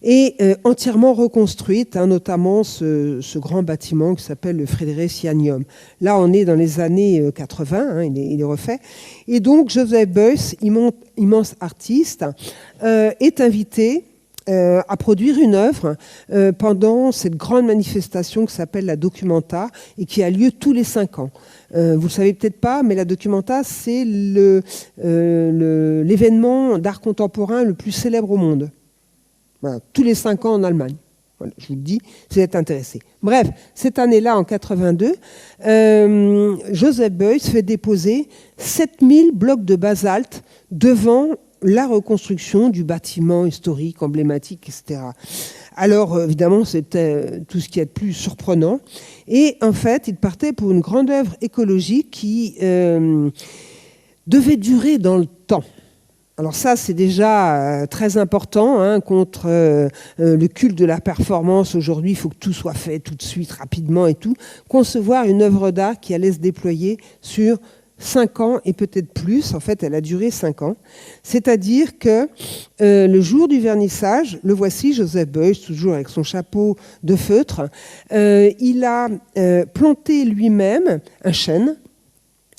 et entièrement reconstruite, notamment ce grand bâtiment qui s'appelle le Friedrichsanium. Là, on est dans les années 80, il est refait. Et donc, Joseph Beuys, immense artiste, est invité à produire une œuvre pendant cette grande manifestation qui s'appelle la Documenta et qui a lieu tous les 5 ans. Vous ne le savez peut-être pas, mais la Documenta, c'est l'événement d'art contemporain le plus célèbre au monde. Voilà, tous les 5 ans en Allemagne. Voilà, je vous le dis, si vous êtes intéressé. Bref, cette année-là, en 82, Joseph Beuys fait déposer 7000 blocs de basalte devant la reconstruction du bâtiment historique, emblématique, etc. Alors, évidemment, c'était tout ce qui est de plus surprenant. Et en fait, il partait pour une grande œuvre écologique qui devait durer dans le temps. Alors ça, c'est déjà très important contre le culte de la performance. Aujourd'hui, il faut que tout soit fait tout de suite, rapidement et tout. Concevoir une œuvre d'art qui allait se déployer sur 5 ans et peut-être plus. En fait, elle a duré 5 ans. C'est-à-dire que le jour du vernissage, le voici, Joseph Beuys, toujours avec son chapeau de feutre, il a planté lui-même un chêne.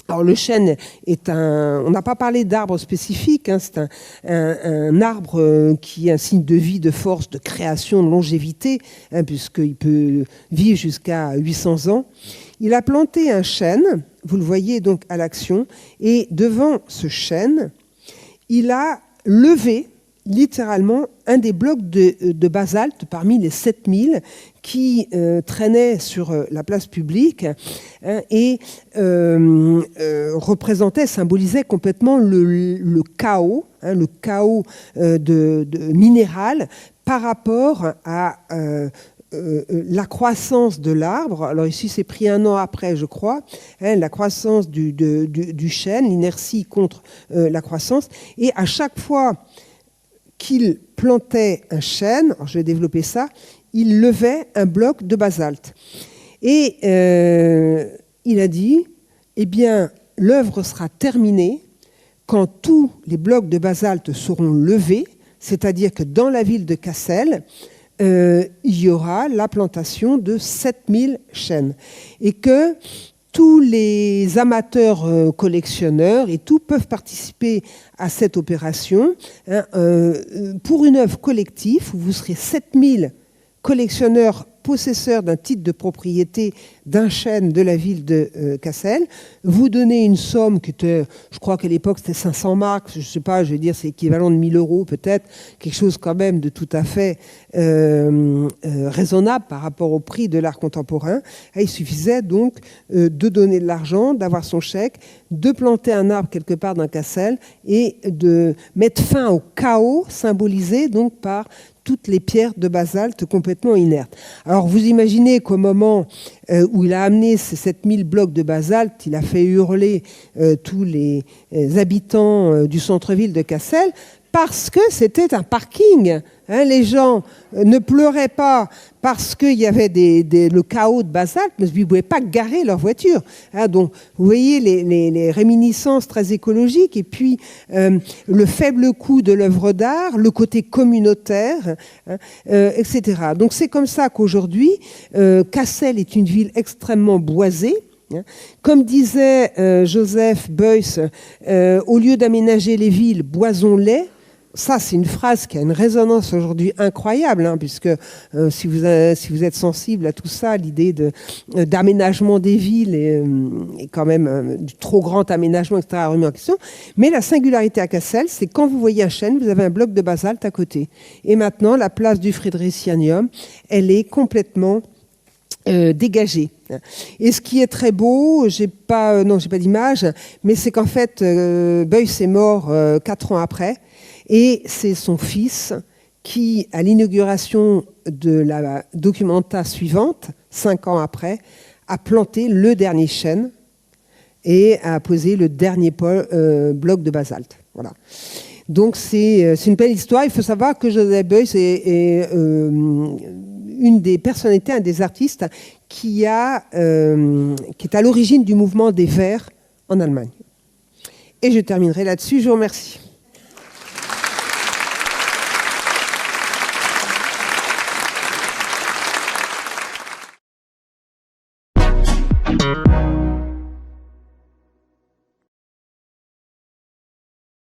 Alors le chêne est on n'a pas parlé d'arbre spécifique, c'est un arbre qui est un signe de vie, de force, de création, de longévité, puisqu'il peut vivre jusqu'à 800 ans. Il a planté un chêne, vous le voyez donc à l'action, et devant ce chêne, il a levé littéralement un des blocs de basalte parmi les 7000 qui traînaient sur la place publique et représentait, symbolisait complètement le chaos, le chaos de minéral par rapport à la croissance de l'arbre. Alors ici, c'est pris 1 an après, je crois, la croissance du chêne, l'inertie contre la croissance. Et à chaque fois qu'il plantait un chêne, alors je vais développer ça, il levait un bloc de basalte. Et il a dit, eh bien, l'œuvre sera terminée quand tous les blocs de basalte seront levés, c'est-à-dire que dans la ville de Kassel, il y aura la plantation de 7000 chênes. Et que tous les amateurs collectionneurs et tout peuvent participer à cette opération pour une œuvre collective où vous serez 7000 collectionneurs possesseur d'un titre de propriété d'un chêne de la ville de Cassel. Vous donnez une somme qui était, je crois qu'à l'époque c'était 500 marks, je ne sais pas, je vais dire c'est équivalent de 1000 euros peut-être, quelque chose quand même de tout à fait raisonnable par rapport au prix de l'art contemporain. Et il suffisait donc de donner de l'argent, d'avoir son chèque, de planter un arbre quelque part dans Cassel et de mettre fin au chaos symbolisé donc par toutes les pierres de basalte complètement inertes. Alors vous imaginez qu'au moment où il a amené ces 7000 blocs de basalte, il a fait hurler tous les habitants du centre-ville de Cassel parce que c'était un parking. Les gens ne pleuraient pas parce qu'il y avait le chaos de basalte, mais ils ne pouvaient pas garer leur voiture. Donc, vous voyez les réminiscences très écologiques et puis le faible coût de l'œuvre d'art, le côté communautaire, etc. Donc, c'est comme ça qu'aujourd'hui, Cassel est une ville extrêmement boisée. Comme disait Joseph Beuys, au lieu d'aménager les villes, boisons-les. Ça, c'est une phrase qui a une résonance aujourd'hui incroyable, puisque si vous êtes sensible à tout ça, l'idée d'aménagement des villes est quand même du trop grand aménagement, etc. remis en question. Mais la singularité à Cassel, c'est quand vous voyez un chêne, vous avez un bloc de basalte à côté. Et maintenant, la place du Friedrichianium, elle est complètement dégagée. Et ce qui est très beau, j'ai pas d'image, mais c'est qu'en fait, Beuys est mort 4 ans après. Et c'est son fils qui, à l'inauguration de la documenta suivante, 5 ans après, a planté le dernier chêne et a posé le dernier bloc de basalte. Voilà. Donc c'est une belle histoire. Il faut savoir que Joseph Beuys est une des personnalités, un des artistes qui est à l'origine du mouvement des Verts en Allemagne. Et je terminerai là-dessus. Je vous remercie.